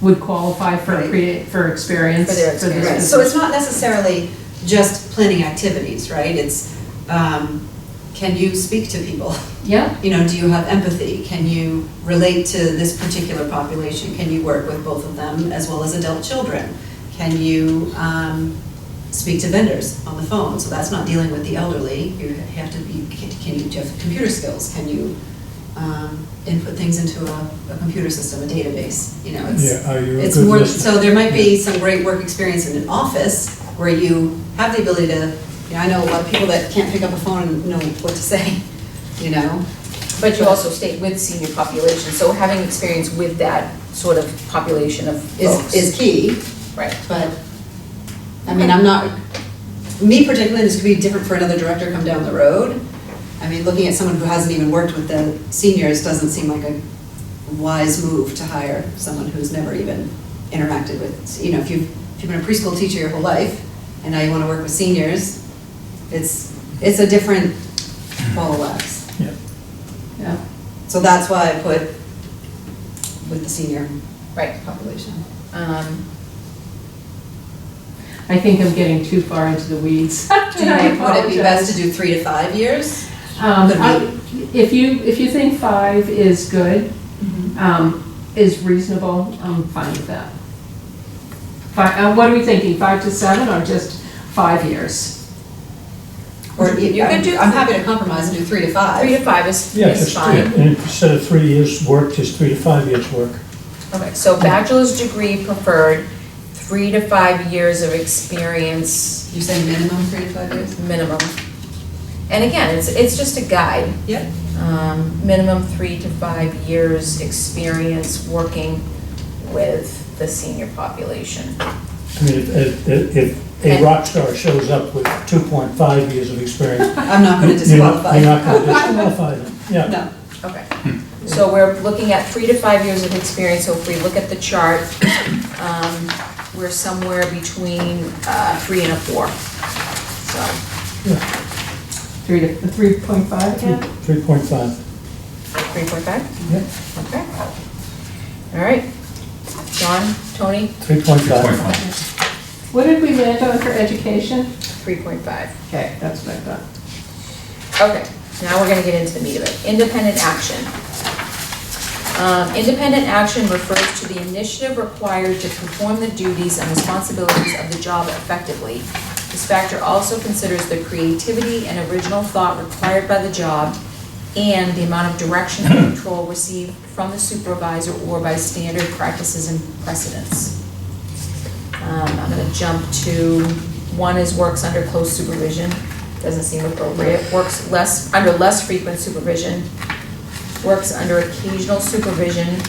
Would qualify for Right. for experience. For their this experience. Right, so it's not necessarily just planning activities, right? It's, can you speak to people? Yeah, Do you have empathy? Can you relate to this particular population? Can you work with both of them as well as adult children? Can you speak to vendors on the phone? So that's not dealing with the elderly. You have to be, do you have computer skills? Can you input things into a computer system, a database? Yeah, are you a It's good more, listener? so there might be some great work experience in an office where you have the ability to, I know a lot of people that can't pick up a phone and know what to say, But you also stay with senior population, so having experience with that sort of population of folks. is key, Right. but, I'm not, me particularly, this could be different for another director come down the road. I mean, looking at someone who hasn't even worked with the seniors doesn't seem like a wise move to hire someone who's never even interacted with, you know, if you've been a preschool teacher your whole life, and now you want to work with seniors, it's a different ball of wax. Yeah. Yeah. So that's why I put with the senior Right. population. I think I'm getting too far into the weeds. Do you think, would it be best to do 3 to 5 years? If you think 5 is good, is reasonable, I'm fine with that. What are we thinking, 5 to 7 or just 5 years? Or You could do- I'm happy to compromise and do 3 to 5. 3 to 5 is Yeah, just fine. and instead of 3 years work, just 3 to 5 years work. Okay, so bachelor's degree preferred, 3 to 5 years of experience You say minimum 3 to 5 years? minimum. And again, it's just a guide. Yep. Minimum 3 to 5 years experience working with the senior population. I mean, if a rock star shows up with 2.5 years of experience, I'm not going to disqualify. you're not going to disqualify them, yeah. No. Okay, so we're looking at 3 to 5 years of experience, so if we look at the chart, we're somewhere between 3 and a 4. So, 3.5 again? 3.5. 3.5? Yep. Okay. All right. John, Tony, 3.5. 3.5. What did we land on for education? 3.5. Okay, that's what I thought. Okay, now we're gonna get into the meat of it. Independent action. Independent action refers to the initiative required to perform the duties and responsibilities of the job effectively. This factor also considers the creativity and original thought required by the job and the amount of direction and control received from the supervisor or by standard practices and precedents. I'm gonna jump to, 1 is works under close supervision, doesn't seem appropriate. Works under less frequent supervision, works under occasional supervision,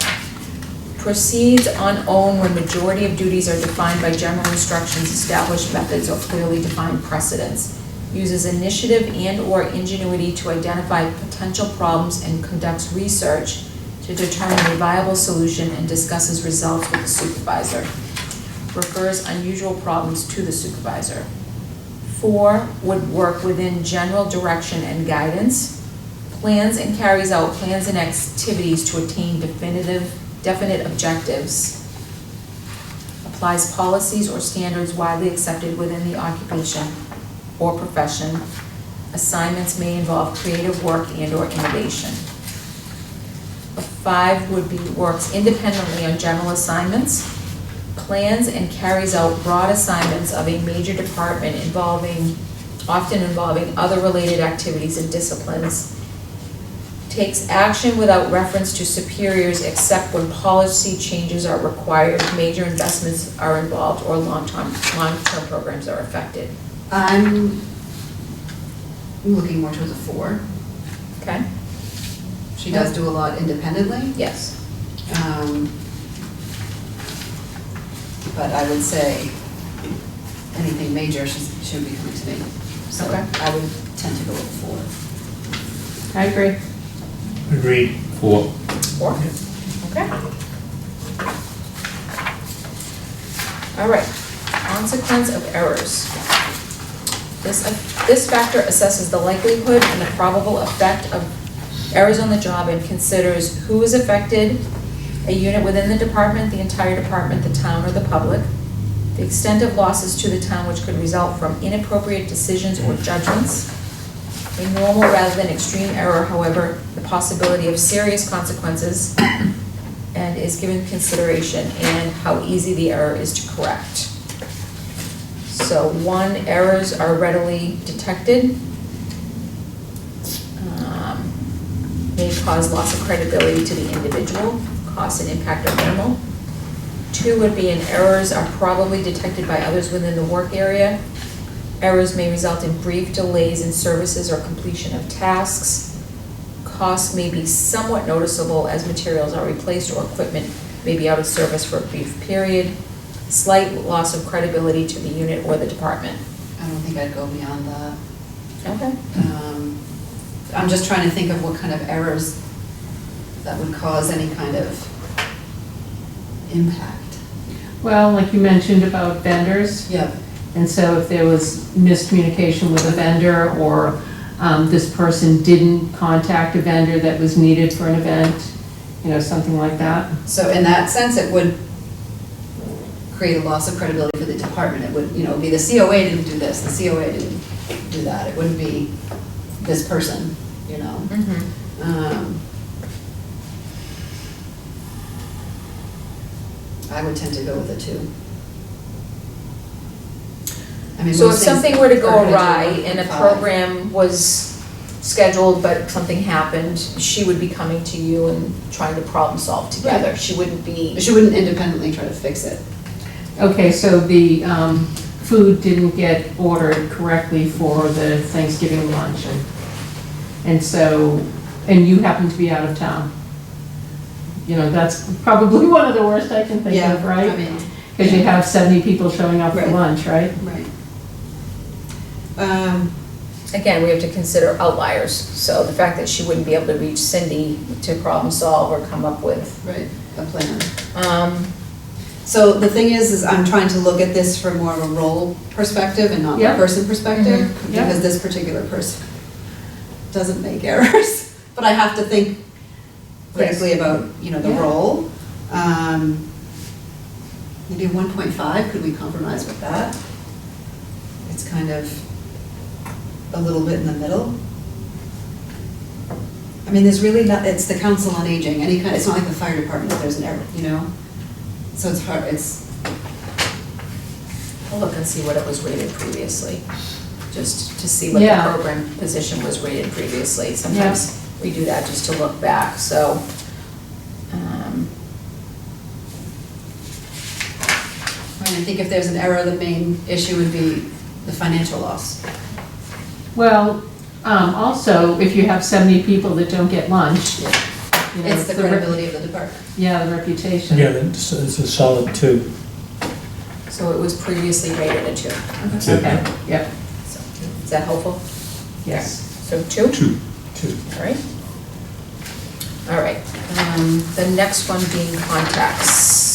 proceeds on own when majority of duties are defined by general instructions, established methods, or clearly defined precedents, uses initiative and/or ingenuity to identify potential problems and conducts research to determine a viable solution and discusses results with the supervisor, refers unusual problems to the supervisor. 4, would work within general direction and guidance, plans and carries out plans and activities to attain definite objectives, applies policies or standards widely accepted within the occupation or profession. Assignments may involve creative work and/or innovation. 5 would be works independently on general assignments, plans and carries out broad assignments of a major department often involving other related activities and disciplines, takes action without reference to superiors except when policy changes are required, major investments are involved, or long-term programs are affected. I'm looking more towards a 4. Okay? She does do a lot independently. Yes. But I would say anything major should be coming to me. So Okay. I would tend to go with 4. I agree. Agreed. 4. 4? Okay. All right, consequence of errors. This factor assesses the likelihood and the probable effect of errors on the job and considers who is affected, a unit within the department, the entire department, the town, or the public, the extent of losses to the town which could result from inappropriate decisions or judgments, a normal rather than extreme error, however, the possibility of serious consequences, and is given consideration, and how easy the error is to correct. So 1, errors are readily detected, may cause loss of credibility to the individual, cost and impact are minimal. 2 would be errors are probably detected by others within the work area. Errors may result in brief delays in services or completion of tasks. Costs may be somewhat noticeable as materials are replaced or equipment may be out of service for a brief period. Slight loss of credibility to the unit or the department. I don't think I'd go beyond that. Okay. I'm just trying to think of what kind of errors that would cause any kind of impact. Well, like you mentioned about vendors, Yep. and so if there was miscommunication with a vendor, or this person didn't contact a vendor that was needed for an event, you know, something like that. So in that sense, it would create a loss of credibility for the department. It would, be the COA didn't do this, the COA didn't do that. It wouldn't be this person, Mm-hmm. I would tend to go with the 2. I mean, So if most things something were to go are gonna do awry and a 1.5. program was scheduled, but something happened, she would be coming to you and trying to problem solve together. Right. She wouldn't be, She wouldn't independently try to fix it. Okay, so the food didn't get ordered correctly for the Thanksgiving lunch, and so, and you happen to be out of town. You know, that's probably one of the worst I can think of, I right? mean, Because you have 70 people showing up for Right. lunch, right? right. again, we have to consider outliers. So the fact that she wouldn't be able to reach Cindy to problem solve or come up with. Right, a plan. Um, So the thing is I'm trying to look at this from more of a role perspective and not the Yeah. person perspective, Mhm. Yeah. because this particular person doesn't make errors. But I have to think critically about, the Yeah. role. Maybe 1.5, could we compromise with that? It's kind of a little bit in the middle. I mean, there's really not, it's the council on aging, it's not like the fire department if there's an error, So it's hard, I'll look and see what it was rated previously, just to see what the Yeah. program position was rated previously. Sometimes we do that just to look back, so. I think if there's an error, the main issue would be the financial loss. Well, also, if you have 70 people that don't get lunch, you know, It's the credibility of the department. Yeah, the reputation. Yeah, it's a solid 2. So it was previously rated a 2. That's it. Okay, yep, So, is that helpful? yes. So 2? 2. All right. All right, the next one being contacts.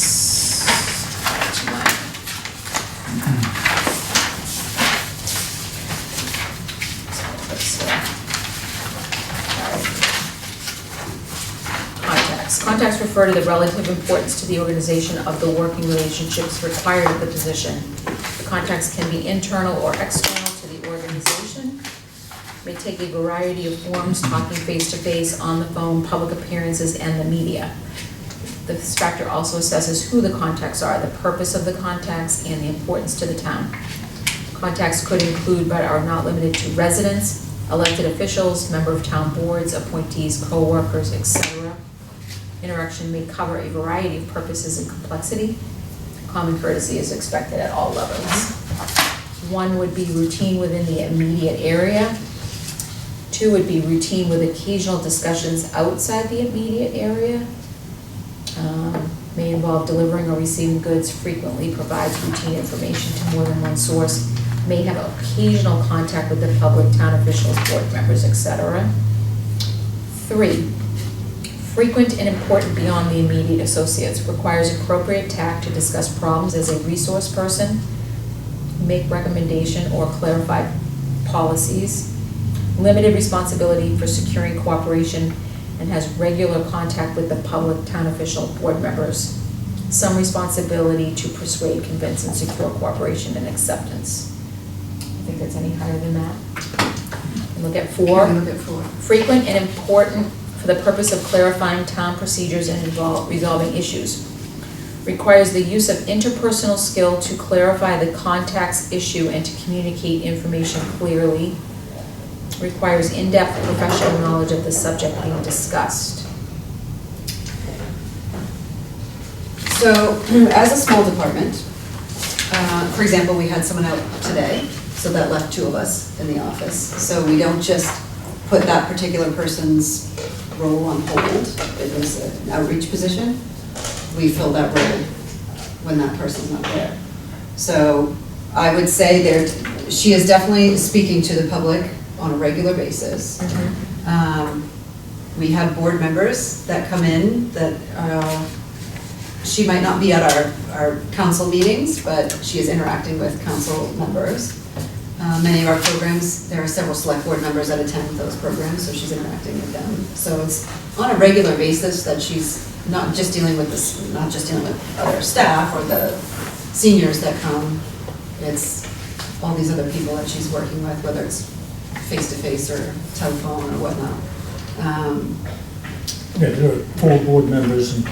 Contacts refer to the relative importance to the organization of the working relationships required of the position. The contacts can be internal or external to the organization. May take a variety of forms, talking face-to-face, on the phone, public appearances, and the media. This factor also assesses who the contacts are, the purpose of the contacts, and the importance to the town. Contacts could include, but are not limited to, residents, elected officials, member of town boards, appointees, co-workers, etc. Interaction may cover a variety of purposes and complexity. Common courtesy is expected at all levels. 1 would be routine within the immediate area. 2 would be routine with occasional discussions outside the immediate area. May involve delivering or receiving goods, frequently provides routine information to more than one source, may have occasional contact with the public, town officials, board members, etc. 3, frequent and important beyond the immediate associates, requires appropriate tact to discuss problems as a resource person, make recommendation or clarify policies, limited responsibility for securing cooperation, and has regular contact with the public, town official, board members, some responsibility to persuade, convince, and secure cooperation and acceptance. I think that's any higher than that. And look at 4. Can we look at 4? Frequent and important for the purpose of clarifying town procedures and resolving issues. Requires the use of interpersonal skill to clarify the contact's issue and to communicate information clearly. Requires in-depth professional knowledge of the subject being discussed. So, as a small department, for example, we had someone out today, so that left 2 of us in the office. So we don't just put that particular person's role on hold. It was an outreach position. We fill that role when that person's not there. So I would say she is definitely speaking to the public on a regular basis. We have board members that come in that, she might not be at our council meetings, but she is interacting with council members. Many of our programs, there are several select board members that attend those programs, so she's interacting with them. So it's on a regular basis that she's not just dealing with this, not just dealing with other staff or the seniors that come. It's all these other people that she's working with, whether it's face-to-face or telephone or whatnot. Yeah, there are 4 board members and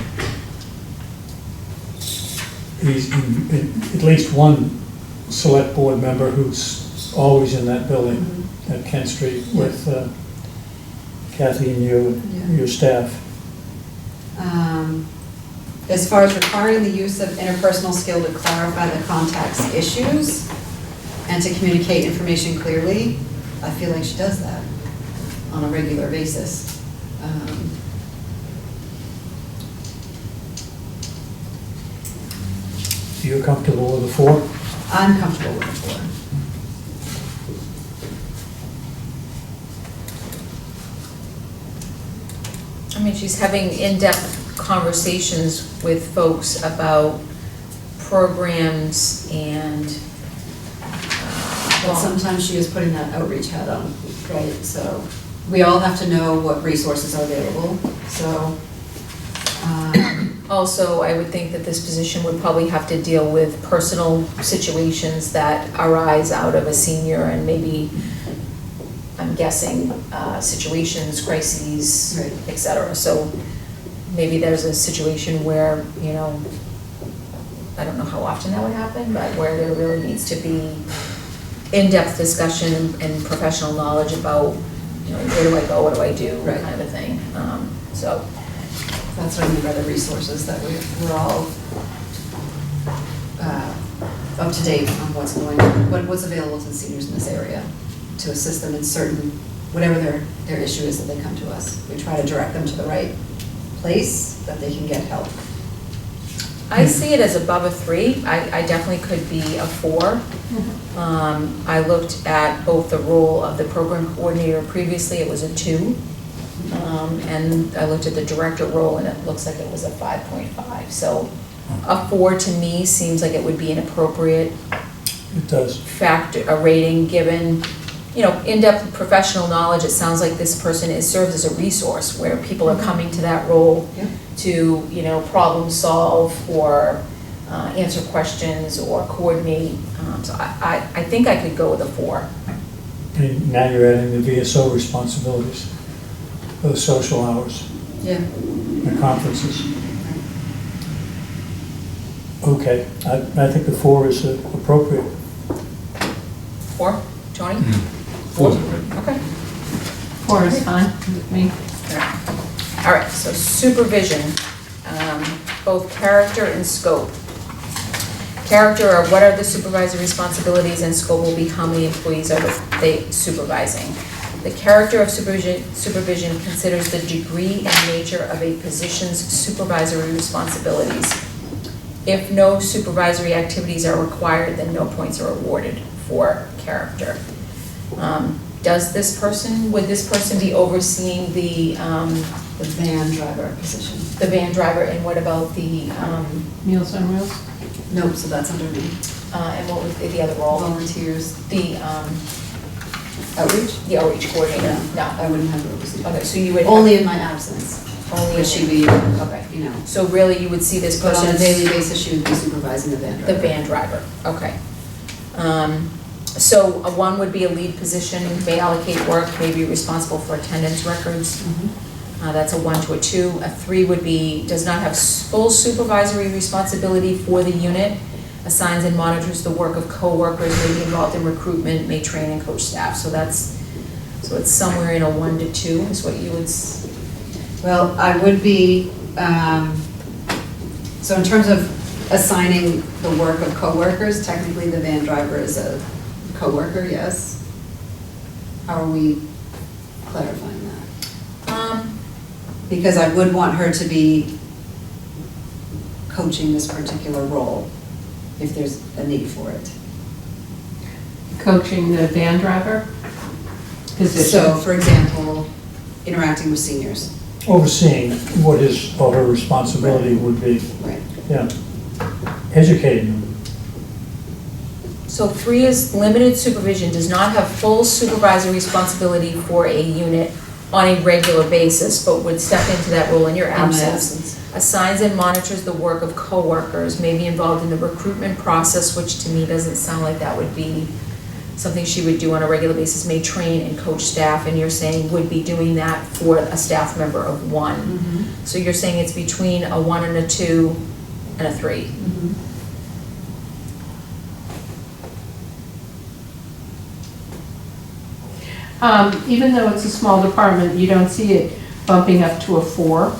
he's at least one select board member who's always in that building at Kent Street with Kathy and you and your staff. As far as requiring the use of interpersonal skill to clarify the contact's issues and to communicate information clearly, I feel like she does that on a regular basis. You're comfortable with the 4? I'm comfortable with the 4. I mean, she's having in-depth conversations with folks about programs and, But sometimes she is putting that outreach hat on, right? So we all have to know what resources are available, so. also, I would think that this position would probably have to deal with personal situations that arise out of a senior and maybe, I'm guessing, situations, crises, Right. et cetera. So maybe there's a situation where, you know, I don't know how often that would happen, but where there really needs to be in-depth discussion and professional knowledge about, you know, where do I go, what do I do, Right. kind of a thing. So, That's what I mean by the resources, that we're all up to date on what's going on, what's available to the seniors in this area to assist them in certain, whatever their issue is that they come to us. We try to direct them to the right place that they can get help. I see it as above a 3. I definitely could be a 4. I looked at both the role of the program coordinator previously, it was a 2. And I looked at the director role and it looks like it was a 5.5. So a 4 to me seems like it would be an appropriate It does. factor, a rating given, you know, in-depth professional knowledge. It sounds like this person serves as a resource where people are coming to that role Yeah. to, you know, problem solve or answer questions or coordinate. So I think I could go with a 4. And now you're adding the VSO responsibilities, the social hours, Yeah. the conferences. Okay, I think the 4 is appropriate. 4, Tony? 4's good. Okay. 4 is fine with me. All right, so supervision, both character and scope. Character are what are the supervisory responsibilities, and scope will be how many employees are they supervising. The character of supervision considers the degree and nature of a position's supervisory responsibilities. If no supervisory activities are required, then no points are awarded for character. Would this person be overseeing the van driver position. van driver, and what about the, Meals on Wheels? Nope, so that's under me. and what was the other role? Volunteers, The outreach? outreach coordinator? No. I wouldn't have those. Okay, so you would. Only in my absence Only would she in- be, Okay. you know, So really, you would see this but person. on a daily basis, she would be supervising the van driver. The van driver, okay. So a 1 would be a lead position, may allocate work, may be responsible for attendance records. That's a 1 to a 2. A 3 would be, does not have full supervisory responsibility for the unit, assigns and monitors the work of co-workers, may be involved in recruitment, may train and coach staff. So it's somewhere in a 1 to 2 is what you would, Well, I would be, so in terms of assigning the work of coworkers, technically the van driver is a coworker, yes? How are we clarifying that? Because I would want her to be coaching this particular role if there's a need for it. coaching the van driver position? So, for example, interacting with seniors. Overseeing what his or her responsibility would be, Right. yeah. Educating them. So 3 is limited supervision, does not have full supervisory responsibility for a unit on a regular basis, but would step into that role in your In my absence. absence. Assigns and monitors the work of coworkers, may be involved in the recruitment process, which to me doesn't sound like that would be something she would do on a regular basis, may train and coach staff, and you're saying would be doing that for a staff member of 1. Mhm. So you're saying it's between a 1 and a 2 and a 3. Mhm. Even though it's a small department, you don't see it bumping up to a 4?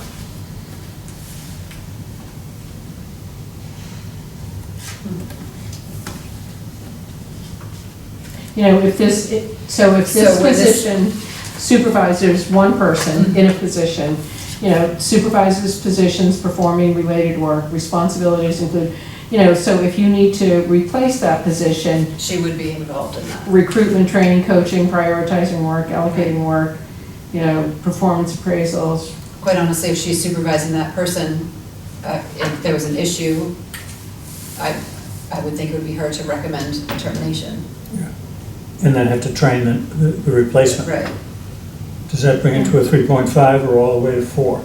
You know, if this, so if this So where this- position supervises one person in a position, you know, supervises positions performing related work, responsibilities include, you know, so if you need to replace that position, She would be involved in that. recruitment, training, coaching, prioritizing work, allocating work, you know, performance appraisals. Quite honestly, if she's supervising that person, if there was an issue, I would think it would be her to recommend a termination. And then have to train the replacement. Right. Does that bring it to a 3.5 or all the way to 4?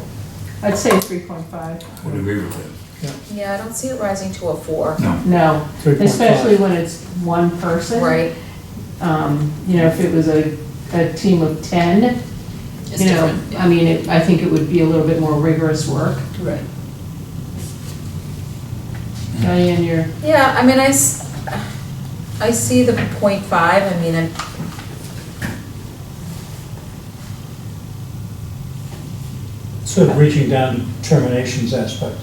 I'd say 3.5. Would agree with that. Yeah, I don't see it rising to a 4. No. No, 3.5. especially when it's one person. Right, You know, if it was a team of 10, It's you know, different, yeah. I mean, I think it would be a little bit more rigorous work. Right. Diane, you're, yeah, I mean, I see the 0.5, I mean, Sort of reaching down to terminations aspect.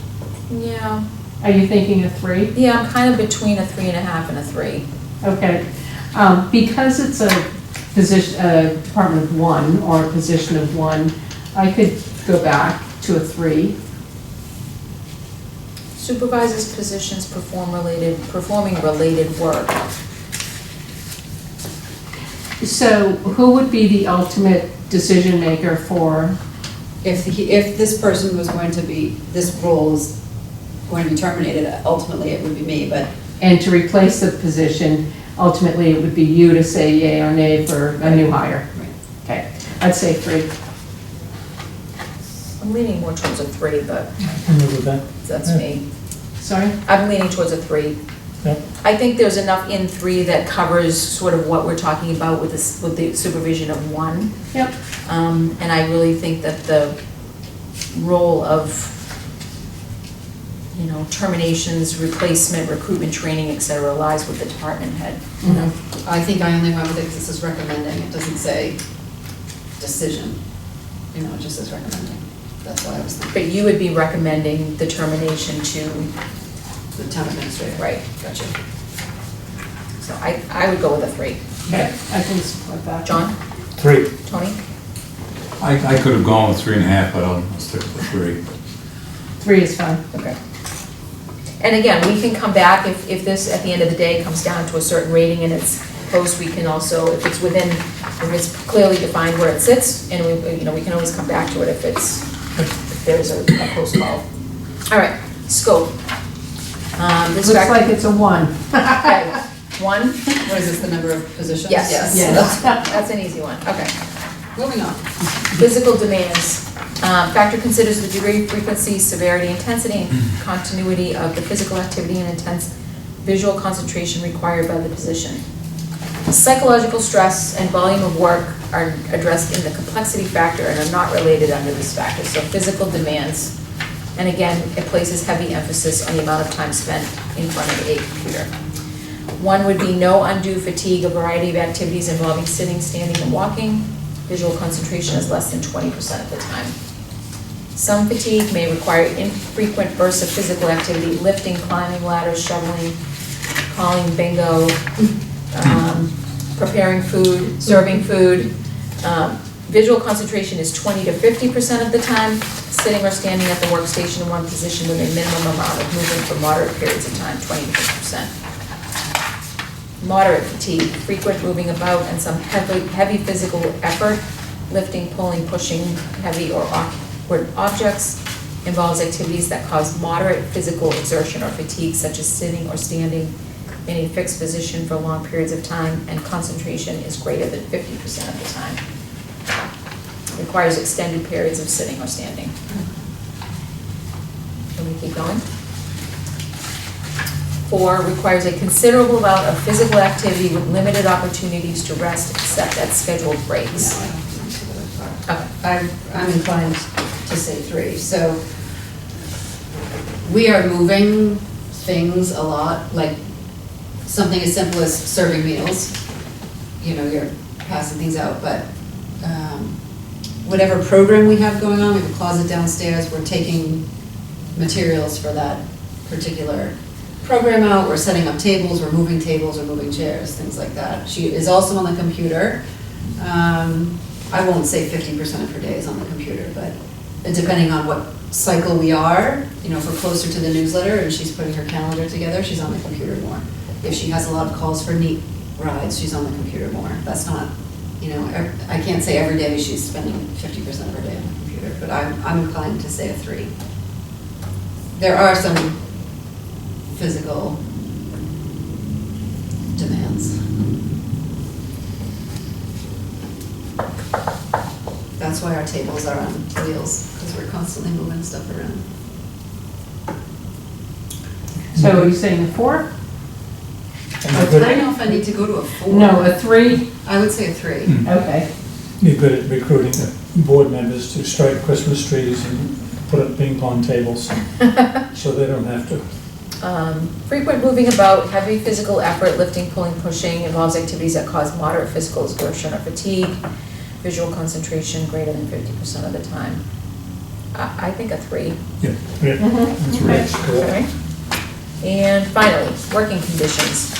yeah, are you thinking a 3? yeah, I'm kind of between a 3.5 and a 3. Okay. Because it's a position, a department of 1 or a position of 1, I could go back to a 3. Supervises positions performing related work. So who would be the ultimate decision maker for, If this person was going to be, this role is going to be terminated, ultimately it would be me, but and to replace the position, ultimately it would be you to say yay or nay for a new hire? Right. Okay, I'd say 3. I'm leaning more towards a 3, but I'm good with that. that's Yeah. me. Sorry? I'm leaning towards a 3. Yep. I think there's enough in 3 that covers sort of what we're talking about with this, with the supervision of 1. Yep. And I really think that the role of, you know, terminations, replacement, recruitment, training, et cetera, lies with the department head. I think I only went with it because this is recommending, it doesn't say decision, you know, it just says recommending. That's why I was thinking, But you would be recommending the termination to, the town administrator. right, Gotcha. so I would go with a 3. Okay, I can support that. John, 3. Tony? I could have gone with 3.5, but I'll stick with 3. 3 is fine. Okay. And again, we can come back if this, at the end of the day, comes down to a certain rating and it's close, we can also, if it's within, if it's clearly defined where it sits, and we, you know, we can always come back to it if there's a close call. All right, scope. This Looks fact- like it's a 1. Okay, 1? What is this, the number of positions? Yes. Yes. That's an easy one, okay. Moving on. Physical demands. Factor considers the degree, frequency, severity, intensity, and continuity of the physical activity and intense visual concentration required by the position. Psychological stress and volume of work are addressed in the complexity factor and are not related under this factor. So physical demands. And again, it places heavy emphasis on the amount of time spent in front of a computer. 1 would be no undue fatigue, a variety of activities involving sitting, standing, and walking. Visual concentration is less than 20% of the time. Some fatigue may require infrequent bursts of physical activity, lifting, climbing ladders, shoveling, calling bingo, preparing food, serving food. Visual concentration is 20 to 50% of the time, sitting or standing at the workstation in one position with a minimum amount of movement for moderate periods of time, 20 to 50%. moderate fatigue, frequent moving about, and some heavy physical effort, lifting, pulling, pushing heavy or awkward objects, involves activities that cause moderate physical exertion or fatigue, such as sitting or standing in a fixed position for long periods of time, and concentration is greater than 50% of the time. Requires extended periods of sitting or standing. Can we keep going? 4, requires a considerable amount of physical activity with limited opportunities to rest except at scheduled No, breaks. I don't think so that far. Okay. I'm inclined to say 3. So we are moving things a lot, like something as simple as serving meals. You know, you're passing things out, but whatever program we have going on, we have a closet downstairs, we're taking materials for that particular program out, we're setting up tables, we're moving chairs, things like that. She is also on the computer. I won't say 50% of her day is on the computer, but depending on what cycle we are, you know, if we're closer to the newsletter and she's putting her calendar together, she's on the computer more. If she has a lot of calls for neat rides, she's on the computer more. That's not, you know, I can't say every day she's spending 50% of her day on the computer, but I'm inclined to say a 3. There are some physical demands. That's why our tables are on wheels, because we're constantly moving stuff around. So are you saying a 4? And I you're good don't at- know if I need to go to a 4. No, a 3? I would say a 3. Okay. You're good at recruiting board members to strike Christmas trees and put up ping pong tables, so they don't have to. Frequent moving about, heavy physical effort, lifting, pulling, pushing, involves activities that cause moderate physical exertion or fatigue, visual concentration greater than 50% of the time. I think a 3. Yeah, that's right, correct. Alright. And finally, working conditions.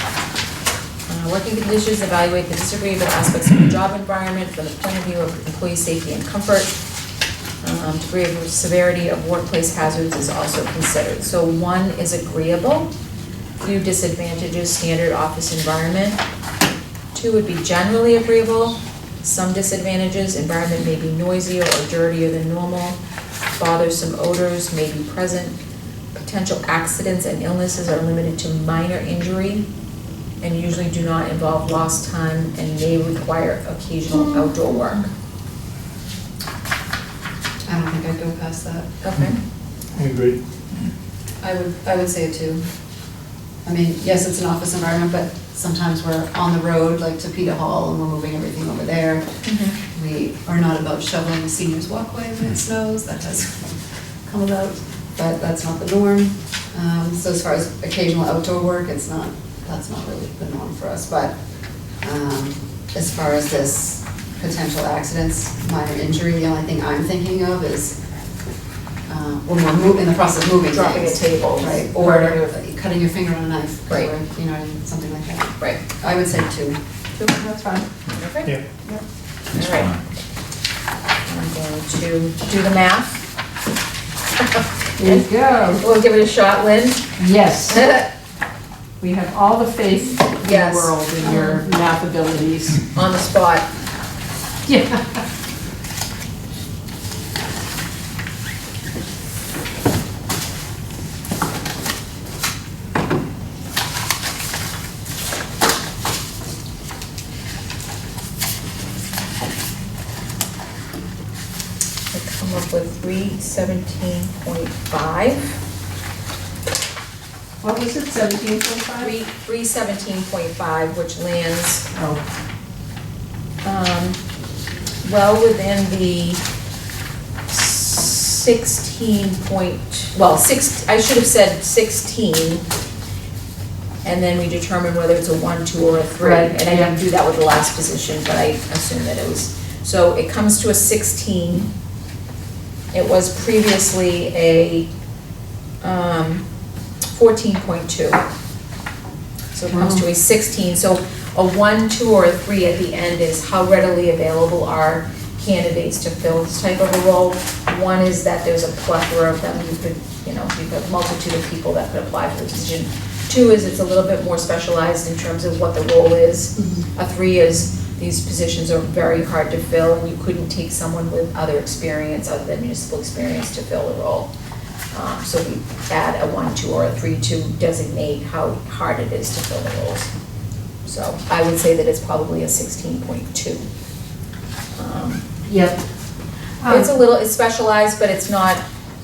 Working conditions evaluate the disagreeable aspects of the job environment from the point of view of employee safety and comfort. Degree of severity of workplace hazards is also considered. So 1 is agreeable, few disadvantages, standard office environment. 2 would be generally agreeable, some disadvantages, environment may be noisier or dirtier than normal, bothersome odors may be present, potential accidents and illnesses are limited to minor injury and usually do not involve lost time and may require occasional outdoor work. I don't think I'd go past that. Okay. I agree. I would say a 2. I mean, yes, it's an office environment, but sometimes we're on the road, like to Peter Hall, and we're moving everything over there. We are not about shoveling the seniors' walkway when it snows, that does come about, but that's not the norm. So as far as occasional outdoor work, that's not really the norm for us, but as far as this potential accidents, minor injury, the only thing I'm thinking of is when we're in the process of moving Dropping a things. table. Right, or cutting your finger on a knife. Right. Or, you know, something like that. Right. I would say 2. That's fine. Okay. Yeah. That's All right. fine. I'm going to do the math. There you go. We'll give it a shot, Lynn. Yes. We have all the faith in the Yes. world in your math abilities. On the spot. Yeah. I come up with 317.5. What was it, 17.5? 317.5, which lands Oh, well within the 16 point, well, I should have said 16, and then we determine whether it's a 1, 2, or a 3. Right, And I didn't do that with the last position, but I assumed that it was, so it comes to a 16. It was previously a 14.2. So it comes to a 16, so a 1, 2, or a 3 at the end is how readily available are candidates to fill this type of a role. 1 is that there's a plethora of them, you could, you know, you've got a multitude of people that could apply for the position. 2 is it's a little bit more specialized in terms of what the role is. A 3 is these positions are very hard to fill, and you couldn't take someone with other experience other than municipal experience to fill the role. So we add a 1, 2, or a 3 to designate how hard it is to fill the roles. So I would say that it's probably a 16.2. Yep. It's a little, it's specialized, but it's not,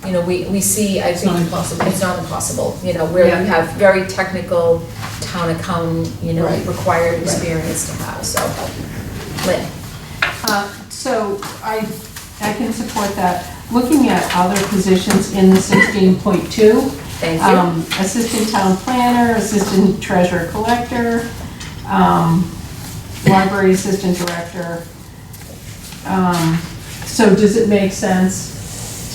you know, we see, I think. It's not impossible. It's not impossible, you know, where Yeah. you have very technical town accountant, you know, Right. required experience to have, so. Lynn? So I can support that. Looking at other positions in the 16.2. Thank you. Assistant town planner, assistant treasurer collector, library assistant director. So does it make sense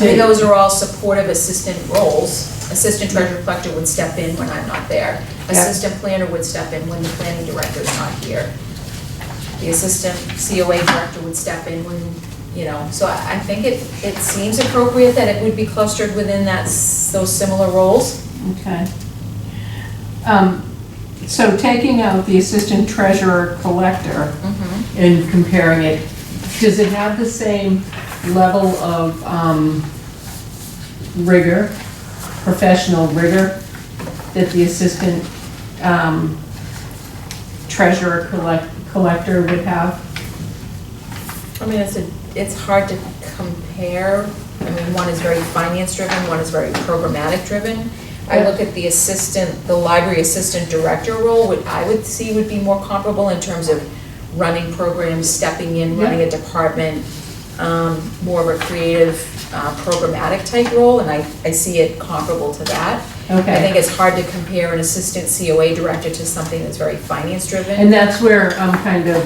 I mean, to? those are all supportive assistant roles. Assistant treasurer collector would step in when I'm not there. Yeah. Assistant planner would step in when the planning director is not here. The assistant COA director would step in when, you know, so I think it seems appropriate that it would be clustered within those similar roles. Okay. So taking out the assistant treasurer collector and comparing it, does it have the same level of rigor, professional rigor that the assistant treasurer collector would have? I mean, it's hard to compare. I mean, one is very finance driven, one is very programmatic driven. I look at the library assistant director role, what I would see would be more comparable in terms of running programs, stepping in, running a department, more of a creative, programmatic type role, and I see it comparable to that. I Okay. think it's hard to compare an assistant COA director to something that's very finance driven. And that's where I'm kind of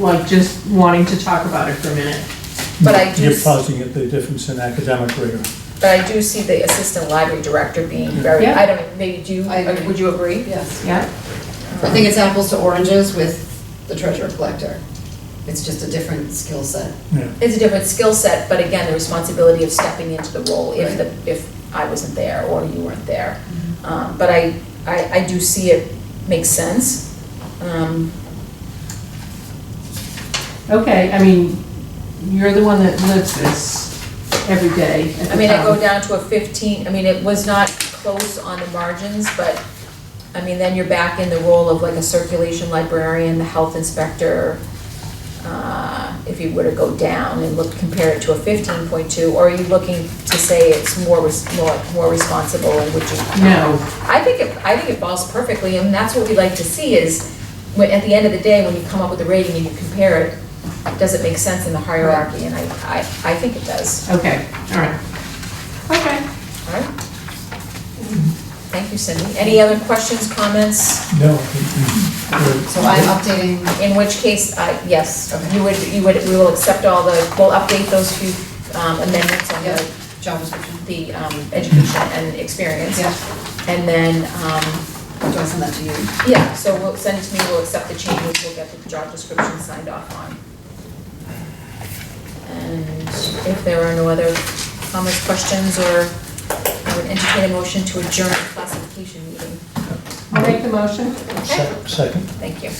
like just wanting to talk about it for a minute. But I do, You're pausing at the difference in academic rigor. but I do see the assistant library director being very, Yeah. I don't know, maybe I agree. would you agree? Yes. Yeah? I think it's apples to oranges with the treasurer collector. It's just a different skill set. Yeah. It's a different skill set, but again, the responsibility of stepping into the role if Right. if I wasn't there or you weren't there. But I do see it makes sense. Okay, I mean, you're the one that lives this every day at the I mean, I go town. down to a 15, I mean, it was not close on the margins, but, I mean, then you're back in the role of like a circulation librarian, the health inspector, if you were to go down and compare it to a 15.2, or are you looking to say it's more responsible, and would you? No. I think it falls perfectly, and that's what we like to see is, at the end of the day, when you come up with a rating and you compare it, does it make sense in the hierarchy? And I think it does. Okay, all right. Okay. All right? Thank you, Cindy. Any other questions, comments? No. So I'm updating, In which case, yes, we will accept we'll update those few amendments on yeah, job description. the education and experience. Yeah. And then, Do I send that to you? yeah, so we'll send it to me, we'll accept the changes, we'll get the job description signed off on. And if there are no other comments, questions, or I would entertain a motion to adjourn the classification meeting. I'll make the motion. Second. Thank you.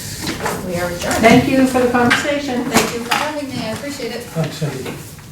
We are adjourned. Thank you for the conversation. Thank you for having me, I appreciate it. Thanks, Cindy.